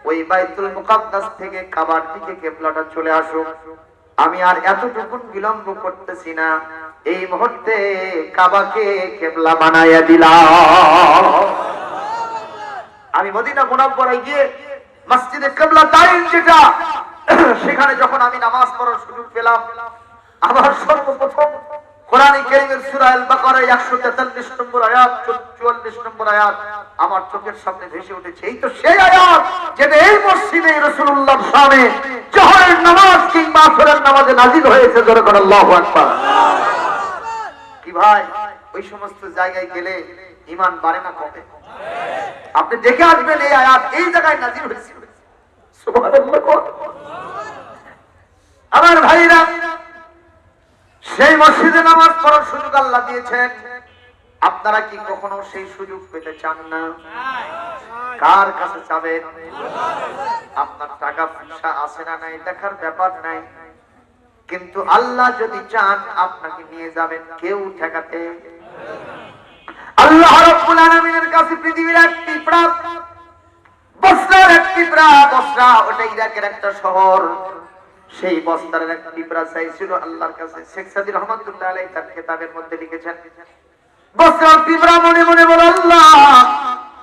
ওই বাইতুল মুকাদ্দাস থেকে কাবার দিকে কিবলাটা চলে আসুক। আমি আর এতটুকু বিলম্ব করতেছি না, এই মুহূর্তে কাবাকে কিবলা বানায়া দিলাম। আমি মদিনা মুনাওয়ারায় গিয়ে মসজিদে কিবলা তাইন যেটা, সেখানে যখন আমি নামাজ পড়ার সুযোগ পেলাম, আমার সর্বপ্রথম কোরআনে কারীমের সূরা আল বাকারা 143 নম্বর আয়াত 44 নম্বর আয়াত আমার চোখের সামনে ভেসে উঠেছে। এই তো সেই আয়াত যেটা এই মসজিদে রাসূলুল্লাহর সামনে জোহরের নামাজ কিংবা আসরের নামাজে নাযিল হয়েছে। জোরে করে আল্লাহু আকবার। কি ভাই, ওই সমস্ত জায়গায় গেলে ঈমান বাড়ে না কমে? আপনি দেখে আসবেন এই আয়াত এই জায়গায় নাযিল হয়েছে। সুবহানাল্লাহ। আমার ভাইরা, সেই মসজিদে নামাজ পড়ার সুযোগ আল্লাহ দিয়েছেন, আপনারা কি কখনো সেই সুযোগ পেতে চান না? কার কাছে চাবেন? আপনার টাকা পয়সা আছে না নাই দেখার ব্যাপার নাই, কিন্তু আল্লাহ যদি চান আপনাকে নিয়ে যাবেন, কেউ ঠেকাতে। আল্লাহ রাব্বুল আলামিনের কাছে পৃথিবীর এক পিঁপড়া, বসরার এক পিঁপড়া, বসরা ওটা ইরাকের একটা শহর, সেই বস্তারের এক পিঁপড়া চাইছিল আল্লাহর কাছে। শেখ সাদী রহমাতুল্লাহ আলাইহি তার কিতাবের মধ্যে লিখেছেন, বস্তার পিঁপড়া মনে মনে বলে, আল্লাহ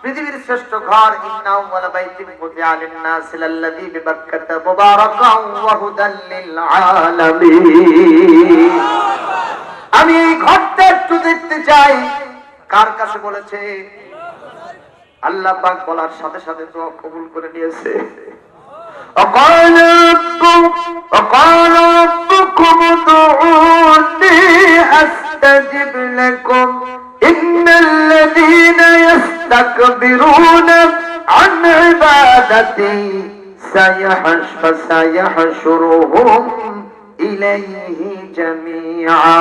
পৃথিবীর শ্রেষ্ঠ ঘর, ইন্নাহু ওয়ালা বাইতিন মুদিআ লিন-নাস আল্লাযী বিবাক্কাতা মুবারাকান ওয়া হুদাল লিল আলামিন। আমি এই ঘরটা একটু দেখতে চাই। কার কাছে বলেছে? আল্লাহ পাক বলার সাথে সাথে দোয়া কবুল করে নিয়েছে। وقال ربكم ادعوني أستجب لكم إن الذين يستكبرون عن عبادتي سيحشرهم إليه جميعا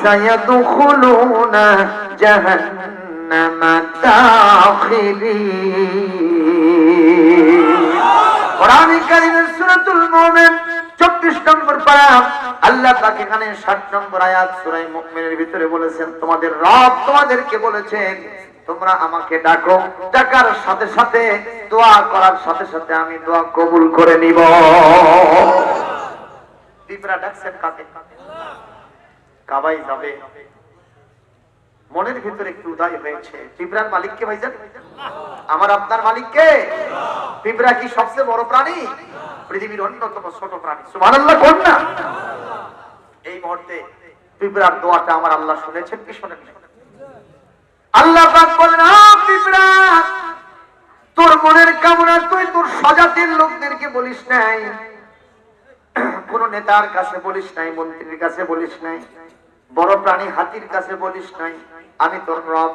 سيدخلون جهنم داخلين। কোরআনে কারীমের সূরাতুল মুমিন 24 নম্বর পারা আল্লাহ পাক এখানে 60 নম্বর আয়াত সূরা মুমিনের ভিতরে বলেছেন, তোমাদের রব তোমাদেরকে বলেছেন তোমরা আমাকে ডাকো, ডাকার সাথে সাথে দোয়া করার সাথে সাথে আমি দোয়া কবুল করে নিব। পিঁপড়া ডাকছেন কাকে? কাবায় যাবে। মনের ভিতরে একটু উদয় হয়েছে, পিঁপড়ার মালিক কে ভাইজান? আমার আপনার মালিক কে? পিঁপড়া কি সবচেয়ে বড় প্রাণী? পৃথিবীর অন্যতম ছোট প্রাণী। সুবহানাল্লাহ কোন না? এই মুহূর্তে পিঁপড়ার দোয়াটা আমার আল্লাহ শুনেছেন কি শুনেননি? আল্লাহ পাক বলেন, পিঁপড়া তোর মনের কামনা তুই তোর স্বজাতির লোকদেরকে বলিস নাই, কোন নেতার কাছে বলিস নাই, মন্ত্রীর কাছে বলিস নাই, বড় প্রাণী হাতির কাছে বলিস নাই। আমি তোর রব,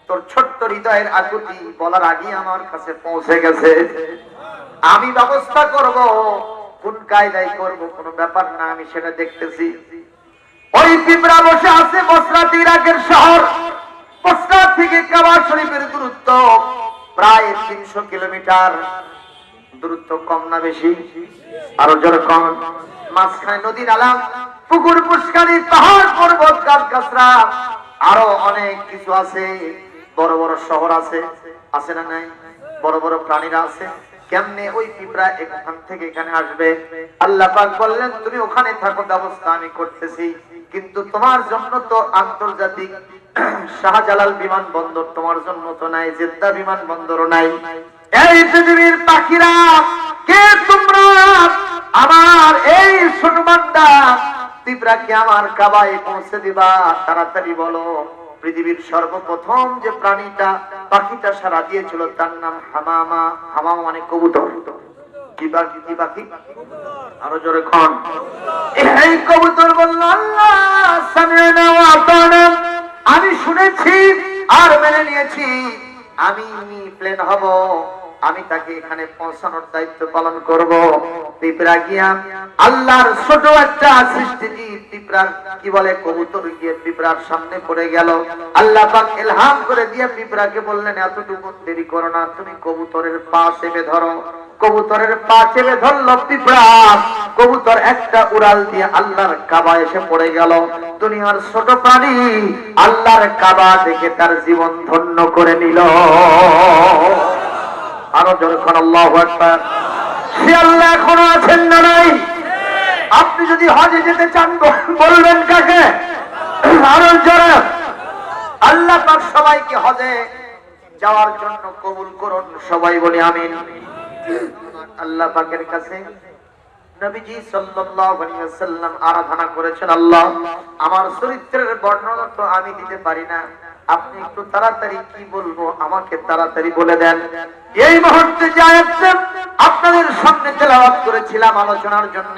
তোর ছোট্ট হৃদয়ের আকুতি বলার আগে আমার কাছে পৌঁছে গেছে। আমি ব্যবস্থা করব, কোন কায়দায় করব কোনো ব্যাপার না, আমি সেটা দেখতেছি। ওই পিঁপড়া বসে আছে বসরা, ইরাকের শহর। বসরা থেকে কাবা শরীফের দূরত্ব প্রায় 300 কিলোমিটার। দূরত্ব কম না বেশি? আরো জোরে কম। মাঝখানে নদী নালা, পুকুর, পুষ্কারি, পাহাড়, পর্বত, গাছগাছরা, আরো অনেক কিছু আছে। বড় বড় শহর আছে, আছে না নাই? বড় বড় প্রাণীরা আছে। কেমনে ওই পিঁপড়া এখান থেকে এখানে আসবে? আল্লাহ পাক বললেন, তুমি ওখানে থাকো, ব্যবস্থা আমি করতেছি, কিন্তু তোমার জন্য তো আন্তর্জাতিক শাহজালাল বিমানবন্দর তোমার জন্য তো নাই, জেদ্দা বিমানবন্দরও নাই। এই পৃথিবীর পাখিরা কে তোমরা আমার এই ছোট বান্দা পিঁপড়াকে আমার কাবায় পৌঁছে দিবা? তাড়াতাড়ি বলো। পৃথিবীর সর্বপ্রথম যে প্রাণীটা, পাখিটা সারা দিয়েছিল তার নাম হামামা। হামামা মানে কবুতর। কি পাখি? কি পাখি? আরো জোরে খন। এই কবুতর বলল, আল্লাহ সামি'না ওয়া আতা'না, আমি শুনেছি আর মেনে নিয়েছি, আমি প্লেন হব, আমি তাকে এখানে পৌঁছানোর দায়িত্ব পালন করব। পিঁপড়া গিয়া আল্লাহর ছোট একটা সৃষ্টি পিঁপড়ার কি বলে কবুতর গিয়ে পিঁপড়ার সামনে পড়ে গেল। আল্লাহ পাক ইলহাম করে দিয়ে পিঁপড়াকে বললেন, এতটুকু দেরি করো না, তুমি কবুতরের পা চেপে ধরো। কবুতরের পা চেপে ধরলো পিঁপড়া। কবুতর একটা উড়াল দিয়ে আল্লাহর কাবা এসে পড়ে গেল। দুনিয়ার ছোট প্রাণী আল্লাহর কাবা দেখে তার জীবন ধন্য করে নিল। আরো যখন আল্লাহু আকবার। সে আল্লাহ এখনো আছেন না নাই? আপনি যদি হজে যেতে চান বলবেন কাকে? আরো জোরে। আল্লাহ পাক সবাইকে হজে যাওয়ার জন্য কবুল করুন, সবাই বলি আমিন। আল্লাহ পাকের কাছে নবীজি সাল্লাল্লাহু আলাইহি ওয়াসাল্লাম আরাধনা করেছেন, আল্লাহ আমার চরিত্রের বর্ণনা তো আমি দিতে পারি না, আপনি একটু তাড়াতাড়ি কি বলবো আমাকে তাড়াতাড়ি বলে দেন। এই মুহূর্তে যে আয়াতটা আপনাদের সামনে তেলাওয়াত করেছিলাম আলোচনার জন্য,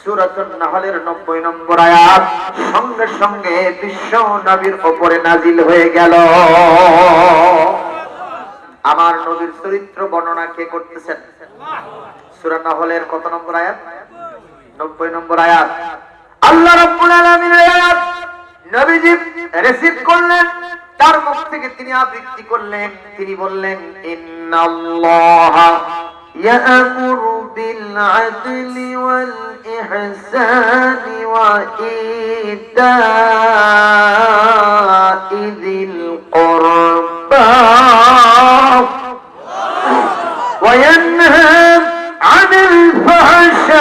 সূরাতুন নাহলের 90 নম্বর আয়াত, সঙ্গে সঙ্গে বিশ্ব নবীর উপরে নাজিল হয়ে গেল। আমার নবীর চরিত্র বর্ণনা কে করতেছেন? সূরা নাহলের কত নম্বর আয়াত? 90 নম্বর আয়াত। আল্লাহ রাব্বুল আলামিনের আয়াত নবীজি রিসিভ করলেন, তার মুখ থেকে তিনি আবৃত্তি করলেন। তিনি বললেন, ইন্নাল্লাহা ইয়া'মুরু বিল আদলি ওয়াল ইহসানি ওয়া ইতা'i যিল কুরবা ওয়া ইয়ানহা আনিল ফাহশা'i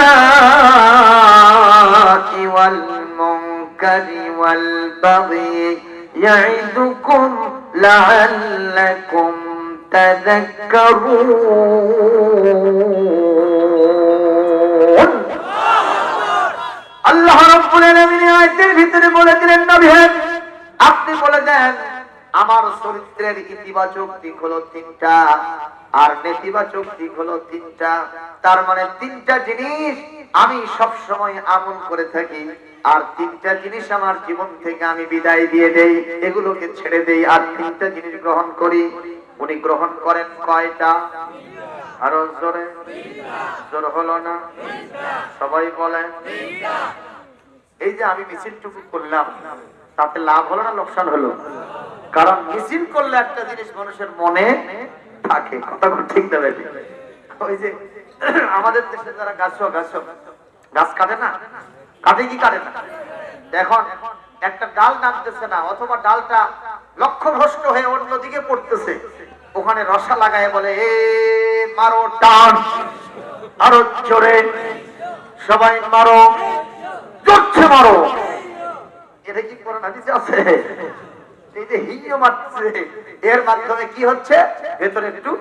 ওয়াল মুনকারি ওয়াল বাগি يعظكم لعلكم تذكرون। আল্লাহ রাব্বুল আলামিন আয়াতের ভিতরে বলে দিলেন, নবী আপনি বলে দেন আমার চরিত্রের ইতিবাচক দিক হলো 3টা আর নেতিবাচক দিক হলো 3টা। তার মানে 3টা জিনিস আমি সব সময় আমল করে থাকি, আর 3টা জিনিস আমার জীবন থেকে আমি বিদায় দিয়ে দেই, এগুলোকে ছেড়ে দেই, আর 3টা জিনিস গ্রহণ করি। উনি গ্রহণ করেন কয়টা? আরো জোরে। জোর হলো না? সবাই বলেন। এই যে আমি মিছিলটুকু করলাম, তাতে লাভ হলো না লোকসান হলো? কারণ মিছিল করলে একটা জিনিস মানুষের মনে থাকে, কথা ঠিক দেবে। ওই যে আমাদের দেশে যারা গাছ কাটে না, কাটে কি কাটে না, এখন একটা ডাল নামতেছে না, অথবা ডালটা লক্ষ্যভ্রষ্ট হয়ে অন্যদিকে পড়তেছে, ওখানে রসা লাগায় বলে, এ মারো টান, আরো জোরে, সবাই মারো, জোরছে মারো। এটা কি কোরআন হাদিসে আছে? এই যে হিংসা মারছে, এর মাধ্যমে কি হচ্ছে? ভেতরে একটু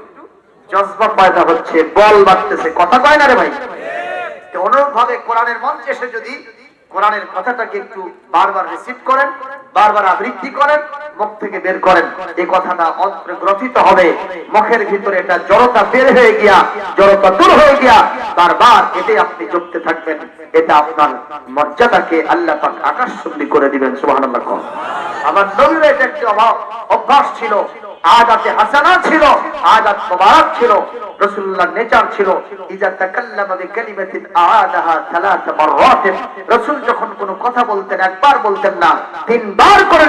জজবা পয়দা হচ্ছে, বল বাড়তেছে। কথা কয় না রে ভাই? অনুরূপ ভাবে কোরআনের মঞ্চে এসে যদি কোরআনের কথাটাকে একটু বারবার রিসিভ করেন, বারবার আবৃত্তি করেন, মুখ থেকে বের করেন, এই কথাটা অন্তরে গ্রথিত হবে, মুখের ভিতরে এটা জড়তা বের হয়ে গিয়া, জড়তা দূর হয়ে গিয়া বারবার এটাই আপনি জপতে থাকবেন। এটা আপনার মর্যাদাকে আল্লাহ পাক আকাশচুম্বী করে দিবেন। সুবহানাল্লাহ। আমার নবীর এটা একটা অভ্যাস ছিল, আদাতে হাসানা ছিল, আদাত মুবারক ছিল, রাসূলুল্লাহর নেচার ছিল, ইজা তাকাল্লামা বিকালিমাতিন আআদাহা সালাসা মাররাত। রাসূল যখন কোনো কথা বলতেন একবার বলতেন না, 3 বার করে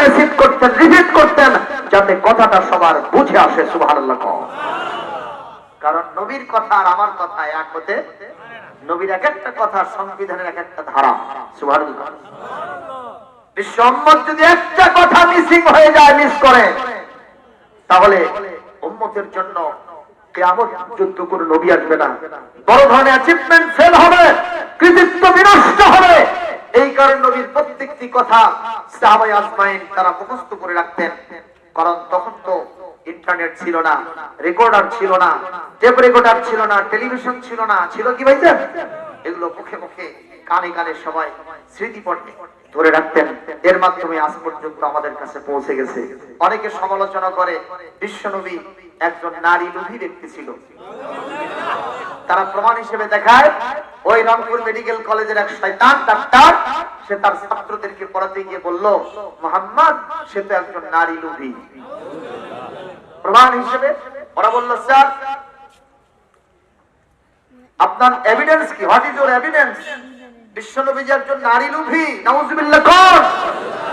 রিপিট করতেন, যাতে কথাটা সবার বুঝে আসে। সুবহানাল্লাহ। কারণ নবীর কথা আর আমার কথা এক হতে, নবীর এক একটা কথা সংবিধানের এক একটা ধারা। সুবহানাল্লাহ। বিশ্ব উম্মত যদি একটা কথা মিসিং হয়ে যায়, মিস করে, তাহলে উম্মতের জন্য কিয়ামত পর্যন্ত কোনো নবী আসবে না। বড় ধরনের অ্যাচিভমেন্ট ফেল হবে, কৃতিত্ব বিনষ্ট হবে। এই কারণে নবীর প্রত্যেকটি কথা সাহাবায়ে আজমাইন তারা মুখস্থ করে রাখতেন। কারণ তখন তো ইন্টারনেট ছিল না, রেকর্ডার ছিল না, টেপ রেকর্ডার ছিল না, টেলিভিশন ছিল না, ছিল কি ভাইজান? এগুলো মুখে মুখে কানে কানে সবাই স্মৃতিপটে ধরে রাখতেন। এর মাধ্যমে আজ পর্যন্ত আমাদের কাছে পৌঁছে গেছে। অনেকে সমালোচনা করে বিশ্বনবী একজন নারী লোভী ব্যক্তি ছিল। তারা প্রমাণ হিসেবে দেখায়, ওই রংপুর মেডিকেল কলেজের এক শয়তান ডাক্তার, সে তার ছাত্রদেরকে পড়াতে গিয়ে বলল, মুহাম্মদ সে তো একজন নারী লোভী। প্রমাণ হিসেবে ওরা বলল, স্যার আপনার এভিডেন্স কি? What is your evidence? বিশ্বনবীজি একজন নারী লোভী, নাউজুবিল্লাহ কোন?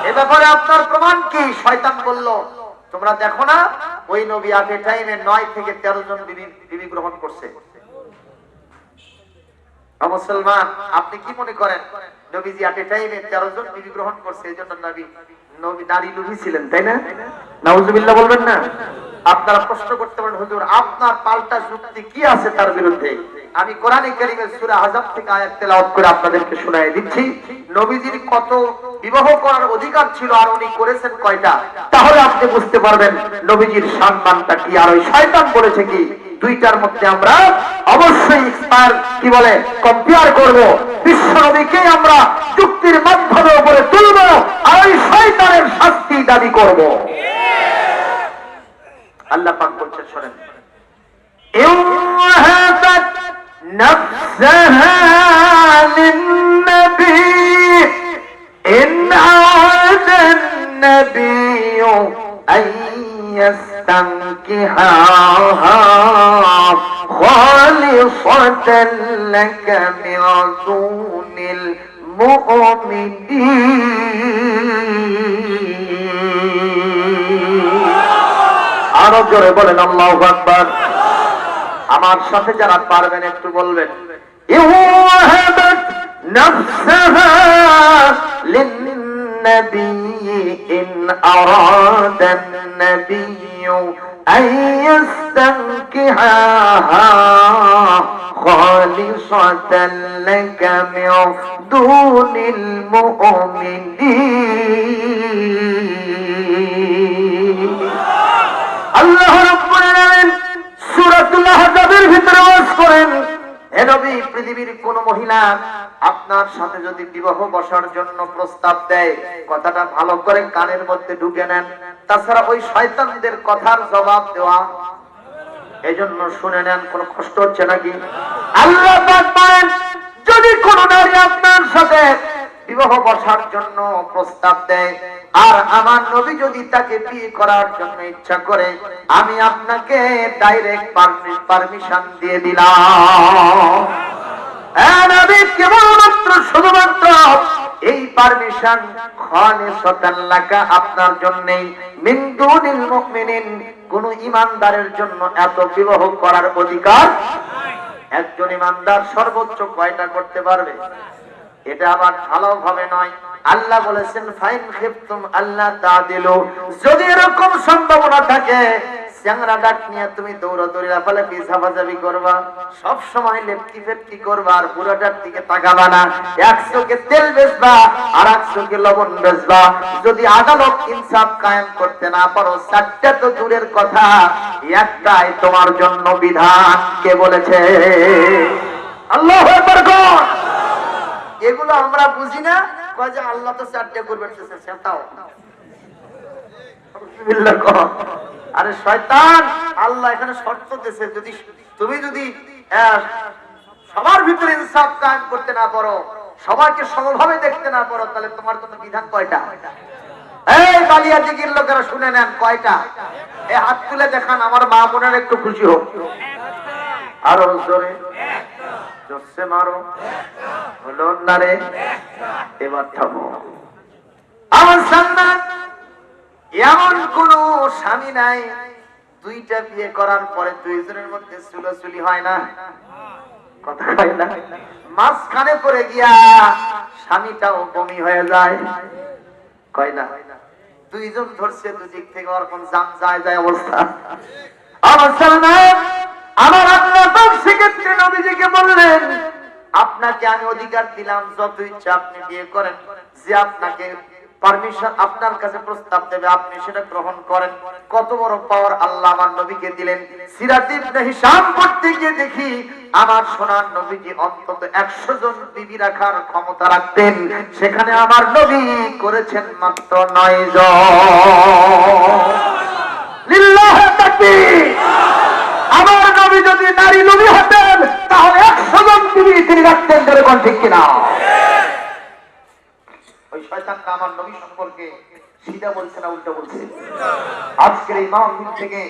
এ ব্যাপারে আপনার প্রমাণ কি? শয়তান বলল, তোমরা দেখো না ওই নবী আট এ টাইমে 9 থেকে 13 জন বিবি গ্রহণ করছে। মুসলমান, আপনি কি মনে করেন নবীজি আট এ টাইমে 13 জন বিবি গ্রহণ করছে এজন্য নবী নারী লোভী ছিলেন, তাই না? নাউজুবিল্লাহ বলবেন না? আপনারা প্রশ্ন করতে পারেন, হুজুর আপনার পাল্টা যুক্তি কি আছে তার বিরুদ্ধে? আমি কোরআনে কারীমের সূরা আহজাব থেকে আয়াত তেলাওয়াত করে আপনাদেরকে শোনায় দিচ্ছি। নবীজির কত বিবাহ করার অধিকার ছিল আর উনি করেছেন কয়টা, তাহলে আপনি বুঝতে পারবেন নবীজির সম্মানটা কি। আর ওই শয়তান বলেছে কি, দুইটার মধ্যে আমরা অবশ্যই এক্সপায়ার কি বলে কম্পেয়ার করব, বিশ্ব নবীকে আমরা যুক্তির মাধ্যমে উপরে তুলব আর ওই শয়তানের শাস্তি দাবি করব। আল্লাহ পাক বলছেন, শোনেন, ইউহাবাত নাফসাহা লিন-নবী ইন আরাদান নবিয়্যু আইয়াস্তানকিহাহা খালিসাতান লাকা মিন দুনিল মুমিনিন। আরো জোরে বলেন আল্লাহু আকবার। আমার সাথে যারা পারবেন একটু বলবেন, ইউহাবাত নাফসাহা লিন-নবী ইন আরাদান নবিয়্যু আইয়াস্তানকিহাহা খালিসাতান লাকা মিন দুনিল মুমিনিন। আল্লাহ রাব্বুল আলামিন সূরাতুল আহজাবের ভিতরে ওয়াজ করেন, হে নবী, পৃথিবীর কোন মহিলা আপনার সাথে যদি বিবাহ বসার জন্য প্রস্তাব দেয়, কথাটা ভালো করে কানের মধ্যে ঢুকে নেন, তাছাড়া ওই শয়তানদের কথার জবাব দেওয়া, এজন্য শুনে নেন। কোন কষ্ট হচ্ছে নাকি? আল্লাহ পাক বলেন, যদি কোন নারী আপনার সাথে বিবাহ বসার জন্য প্রস্তাব দেয় আর আমার নবী যদি তাকে বিয়ে করার জন্য ইচ্ছা করে, আমি আপনাকে ডাইরেক্ট পারমিশন দিয়ে দিলাম। হ্যাঁ নবী, কেবলমাত্র শুধুমাত্র এই পারমিশন খালিসাতান লাকা আপনার জন্যই, মিন দুনিল মুমিনিন কোন ঈমানদারের জন্য এত বিবাহ করার অধিকার। একজন ঈমানদার সর্বোচ্চ কয়টা করতে পারবে? এটা আবার ভালোভাবে নয়। আল্লাহ বলেছেন, ফাইন খিফতুম আল্লাহ তাদিলু, যদি এরকম সম্ভাবনা থাকে চ্যাংরা ডাক নিয়ে তুমি দৌড়াদৌড়ি লাফালাফি ঝাপাঝাপি করবা, সব সময় লেপটি ফেপটি করবা আর বুড়াটার দিকে তাকাবা না, এক চোখে তেল বেচবা আর এক চোখে লবণ বেচবা, যদি আদালত ইনসাফ কায়েম করতে না পারো, চারটা তো দূরের কথা, একটাই তোমার জন্য বিধান। কে বলেছে? আল্লাহু আকবার। এগুলো আমরা বুঝি না, কয় যে আল্লাহ তো চারটে করবেন, সেটাও আরে শয়তান, আল্লাহ এখানে শর্ত দিয়েছে, যদি তুমি সবার ভিতরে ইনসাফ কায়েম করতে না পারো, সবাইকে সমভাবে দেখতে না পারো, তাহলে তোমার জন্য বিধান কয়টা? এই বালিয়া দিগির লোকেরা শুনে নেন, কয়টা? এই হাত তুলে দেখান, আমার মা বোনের একটু খুশি হোক। আরো জোরে জোরসে মারো, হলো না রে? এবার থামো। আমার সামনে এমন কোন স্বামী নাই দুইটা বিয়ে করার পরে দুইজনের মধ্যে চুলোচুলি হয় না, কথা হয় না, মাঝখানে পড়ে গিয়া স্বামীটাও বমি হয়ে যায়, কয় না? দুইজন ধরছে দুদিক থেকে, ওরকম জাম যায় যায় অবস্থা। আমার সামনে আমার আল্লাহ পাক সেক্ষেত্রে নবীজিকে বললেন, আপনাকে আমি অধিকার দিলাম যত ইচ্ছা আপনি বিয়ে করেন, যে আপনাকে পারমিশন আপনার কাছে প্রস্তাব দেবে আপনি সেটা গ্রহণ করেন। কত বড় পাওয়ার আল্লাহ আমার নবীকে দিলেন। সিরাত ইবনে হিশাম পড়তে গিয়ে দেখি আমার সোনার নবীজি অন্তত 100 জন বিবি রাখার ক্ষমতা রাখতেন, সেখানে আমার নবী করেছেন মাত্র 9 জন। লিল্লাহি তাকবীর। আমার নবী যদি নারী নবী হতেন তাহলে 100 জন বিবি তিনি রাখতেন, যেরকম ঠিক কিনা? ওই শয়তানটা আমার নবী সম্পর্কে সিধা বলছে না উল্টো বলছে? আজকের এই মাহফিল থেকে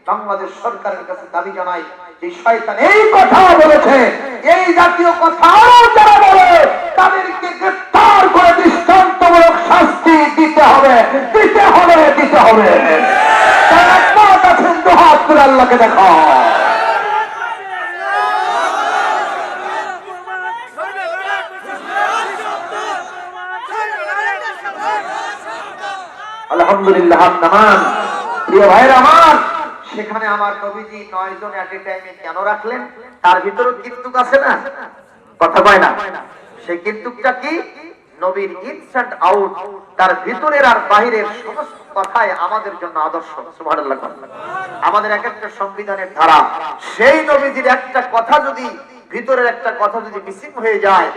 বাংলাদেশ সরকারের কাছে দাবি জানাই, যে শয়তান এই কথা বলেছে, এই জাতীয় কথা আরো যারা বলে তাদেরকে গ্রেফতার করে দৃষ্টান্তমূলক শাস্তি দিতে হবে, দিতে হবে, দিতে হবে। হাত করে আল্লাহকে দেখো। আলহামদুলিল্লাহ। নামান প্রিয় ভাইরা আমার, সেখানে আমার নবীজি 9 জন এট এ টাইমে কেন রাখলেন? তার ভিতরে কিন্তুক আছে না? কথা কয় না? সেই কিন্তুকটা কি? নবীর ইনস এন্ড আউট, তার ভিতরের আর বাহিরের সমস্ত কথাই আমাদের জন্য আদর্শ। সুবহানাল্লাহ। আমাদের এক একটা সংবিধানের ধারা, সেই নবীজির একটা কথা যদি, ভিতরের একটা কথা যদি মিসিং হয়ে যায়,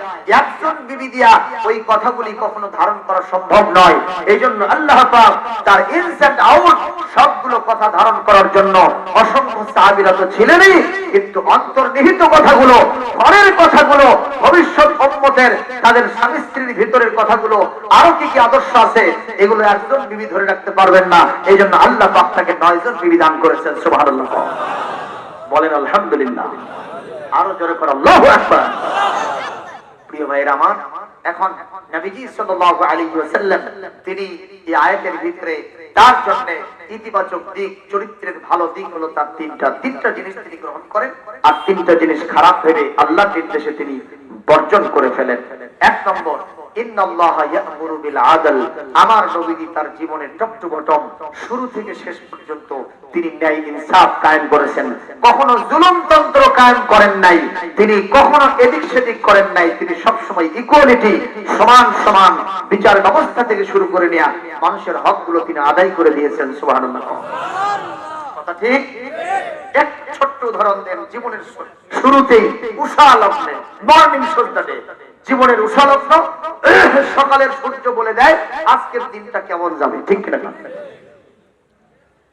একজন বিবি দিয়া ওই কথাগুলি কখনো ধারণ করা সম্ভব নয়। এই জন্য আল্লাহ পাক তার ইনস এন্ড আউট সবগুলো কথা ধারণ করার জন্য অসংখ্য সাহাবীরা তো ছিলেনই, কিন্তু অন্তর্নিহিত কথাগুলো, ঘরের কথাগুলো, ভবিষ্যৎ উম্মতের তাদের স্বামী স্ত্রীর ভিতরের কথাগুলো, আরো কি কি আদর্শ আছে, এগুলো একজন বিবি ধরে রাখতে পারবেন না। এই জন্য আল্লাহ পাক তাকে 9 জন বিবি দান করেছেন। সুবহানাল্লাহ। বলেন আলহামদুলিল্লাহ। আরো জোরে করে আল্লাহু আকবার। প্রিয় ভাইরা আমার, এখন নবীজি সাল্লাল্লাহু আলাইহি ওয়াসাল্লাম তিনি এই আয়াতের ভিতরে তার জন্য ইতিবাচক দিক, চরিত্রের ভালো দিক হলো তার তিনটা জিনিস তিনি গ্রহণ করেন, আর তিনটা জিনিস খারাপ ভেবে আল্লাহর নির্দেশে তিনি বর্জন করে ফেলেন। এক নম্বর, ইন্নাল্লাহা ইয়া'মুরু বিল আদল। আমার নবীজি তার জীবনের টপ টু বটম, শুরু থেকে শেষ পর্যন্ত তিনি ন্যায় ইনসাফ কায়েম করেছেন। কখনো জুলুমতন্ত্র কায়েম করেন নাই, তিনি কখনো এদিক সেদিক করেন নাই। তিনি সবসময় ইকুয়ালিটি, সমান সমান বিচার ব্যবস্থা থেকে শুরু করে নেয়া মানুষের হকগুলো তিনি আদায় করে দিয়েছেন। সুবহানাল্লাহ। কথা ঠিক? এক ছোট্ট উদাহরণ দেন। জীবনের শুরুতেই উষা লগ্নে, মর্নিং সূর্যে, জীবনের উষা লগ্ন, সকালের সূর্য বলে দেয় আজকের দিনটা কেমন যাবে, ঠিক কিনা?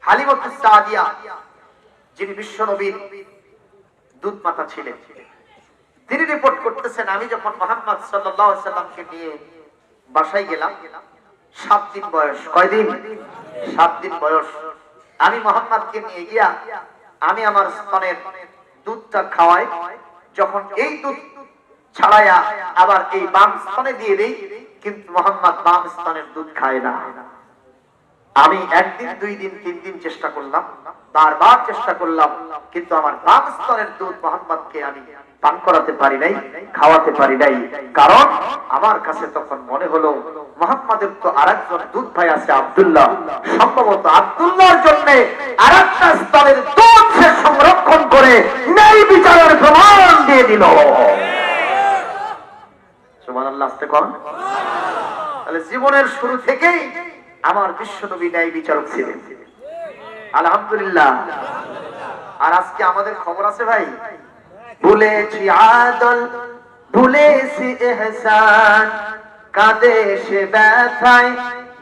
হালিমাতুস সাদিয়া, যিনি বিশ্ব নবীর দুধ মাতা ছিলেন, তিনি রিপোর্ট করতেছেন, আমি যখন মুহাম্মদ সাল্লাল্লাহু আলাইহি সাল্লামকে নিয়ে বাসায় গেলাম, 7 দিন বয়স। কয়দিন? 7 দিন বয়স। আমি মুহাম্মদকে নিয়ে গিয়া আমি আমার স্তনের দুধটা খাওয়াই। যখন এই দুধ ছাড়াইয়া আবার এই বাম স্তনে দিয়ে দেই, কিন্তু মুহাম্মদ বাম স্তনের দুধ খায় না। আমি 1 দিন 2 দিন 3 দিন চেষ্টা করলাম, বারবার চেষ্টা করলাম, কিন্তু আমার বাম স্তনের দুধ মুহাম্মদকে আমি পান করাতে পারি নাই, খাওয়াতে পারি নাই। কারণ আমার কাছে তখন মনে হলো মুহাম্মাদের তো আরেকজন দুধ ভাই আছে আব্দুল্লাহ, সম্ভবত আব্দুল্লাহর জন্য আরেকটা স্তনের দুধ সে সংরক্ষণ করে ন্যায় বিচারের প্রমাণ দিয়ে দিল। সুবহানাল্লাহ। আস্তে কোন? তাহলে জীবনের শুরু থেকেই আমার বিশ্বনবী ন্যায় বিচারক ছিলেন। আলহামদুলিল্লাহ। আর আজকে আমাদের খবর আছে ভাই, ভুলেছি আদল, ভুলেছি ইহসান, কাঁদে সে ব্যথায়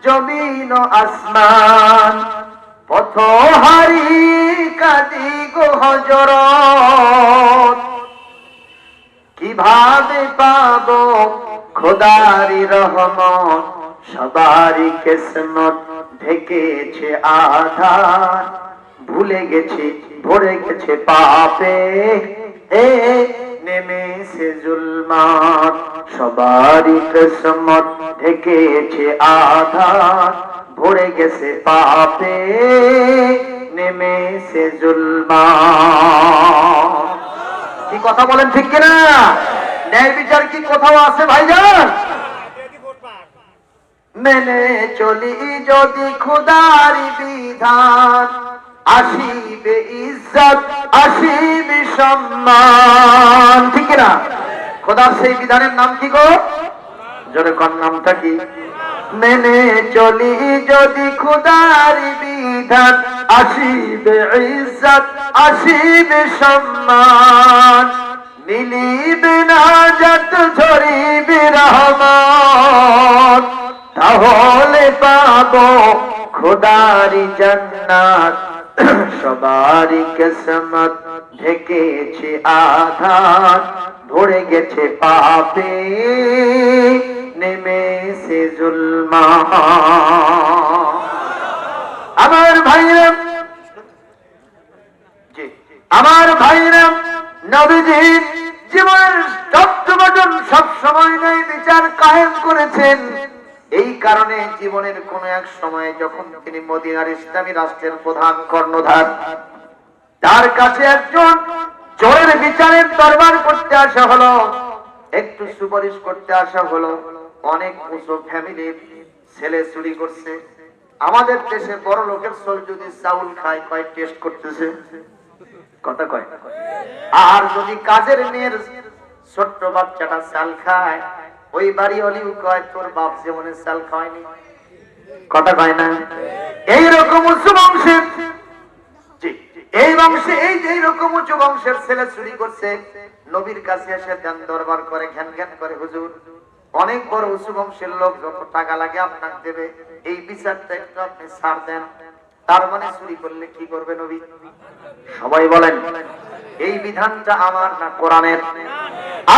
জমিন ও আসমান, পথহারি কাঁদি গো হযরত, কিভাবে পাবো খোদারি রহমত, সবারই কিসমত ঢেকেছে আধার, ভুলে গেছে ভরে গেছে পাপে নেমেছে জুলমাত, সবারই কিসমত ঢেকেছে আধার, ভরে গেছে পাপে নেমেছে জুলমাত। কি কথা বলেন, ঠিক কিনা? ন্যায় বিচার কি কোথাও আছে ভাইজান? মেনে চলি যদি খোদারি বিধান, আসিবে ইজ্জত, আসিবে সম্মান, ঠিক না? খোদার সেই বিধানের নাম কি গো? জোরে কোন নামটা কি? মেনে চলি যদি খোদারি বিধান, আসিবে ইজ্জত, আসিবে সম্মান, মিলিবে নাজাত, ঝরিবে রহমত, তাহলে পাবো খোদারি জান্নাত, সবারই কিসমত ঢেকেছে আধার, ভরে গেছে পাপে নেমেছে জুলমাত। আমার ভাইরা, আমার ভাইরা, নবীজি জীবনের তত্ত্ববচন সব সময় নেই বিচার কায়েম করেছেন। এই কারণে জীবনের কোন এক সময়ে যখন তিনি মদিনার ইসলামী রাষ্ট্রের প্রধান কর্ণধার, তার কাছে একজন চোরের বিচারের দরবার করতে আসা হলো, একটু সুপারিশ করতে আসা হলো। অনেক উঁচু ফ্যামিলির ছেলে চুরি করছে। আমাদের দেশে বড় লোকের ছেলে যদি চাউল খায়, কয় টেস্ট করতেছে, কথা কয়। আর যদি কাজের মেয়ের ছোট্ট বাচ্চাটা চাল খায়, ওই বাড়ি অলিও কয় তোর বাপ যেমন চাল খাওয়ায়নি, কথা কয় না। এইরকম উঁচু বংশের, এই বংশে এই রকম উঁচু বংশের ছেলে চুরি করছে, নবীর কাছে এসে দেন দরবার করে, ঘ্যান ঘ্যান করে, হুজুর অনেক বড় উঁচু বংশের লোক, যত টাকা লাগে আপনাকে দেবে, এই বিচারটা একটু আপনি ছাড় দেন। তার মানে চুরি করলে কি করবে নবী? সবাই বলেন, এই বিধানটা আমার না কোরআনের?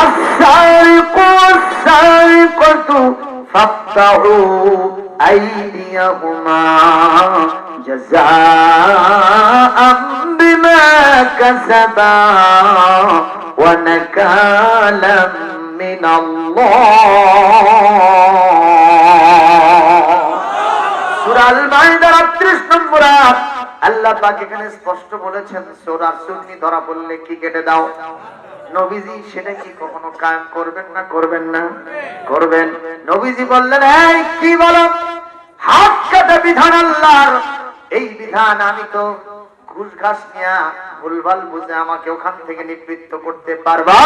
আস-সারিকু আস-সারিকাতু ফাক্তাহু আইদিয়াহুমা জাযাআম বিমা কাসাবা ওয়া নাকালাম মিনাল্লাহ। সূরা আল মাইদার ৩৮ নম্বর আয়াত। আল্লাহ পাক এখানে স্পষ্ট বলেছেন, চোরা চুরি ধরা পড়লে কি কেটে দাও। নবীজি সেটা কি কখনো কায়েম করবেন না করবেন না? করবেন। নবীজি বললেন, এই কি বলো, হাত কাটা বিধান আল্লাহর। এই বিধান আমি তো ঘুষ ঘাস নিয়া ভুলভাল বুঝে আমাকে ওখান থেকে নিবৃত্ত করতে পারবা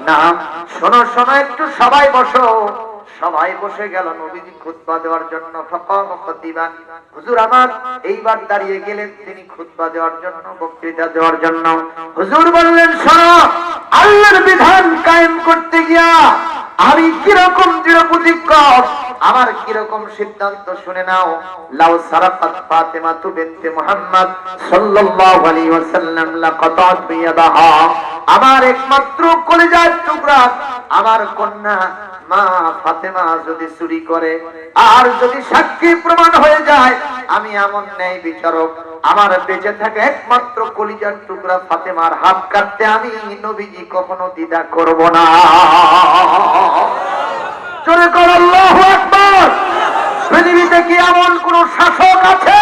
না। শোনো শোনো, একটু সবাই বসো। সবাই বসে গেল নবীজি খুতবা দেওয়ার জন্য। ফাকাম খতিবান, হুজুর আমার এইবার দাঁড়িয়ে গেলেন তিনি খুতবা দেওয়ার জন্য, বক্তৃতা দেওয়ার জন্য। হুজুর বললেন, শোনো, আল্লাহর বিধান কায়েম করতে গিয়া আমি কিরকম দৃঢ় প্রতিজ্ঞ, আমার কিরকম সিদ্ধান্ত শুনে নাও। লাউ সারাকাত ফাতিমাতু বিনতে মুহাম্মদ সাল্লাল্লাহু আলাইহি ওয়াসাল্লাম লাকাতাত বিয়াদাহা, আমার একমাত্র কলিজার টুকরা আমার কন্যা মা ফাতেমা যদি চুরি করে আর যদি সাক্ষী প্রমাণ হয়ে যায়, আমি এমন ন্যায় বিচারক, আমার বেঁচে থাকা একমাত্র কলিজার টুকরা ফাতেমার হাত কাটতে আমি নবীজি কখনো দ্বিধা করব না। জোরে কর আল্লাহু আকবার। পৃথিবীতে কি এমন কোন শাসক আছে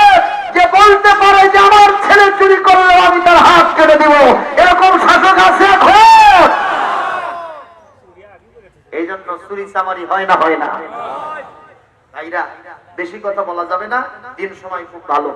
যে বলতে পারে যে আমার ছেলে চুরি করলেও আমি তার হাত কেটে দিব? এরকম শাসক আছে এখন? এই জন্য চুরি চামারি হয় না, হয় না ভাইরা। বেশি কথা বলা যাবে না, দিন সময় খুব ভালো।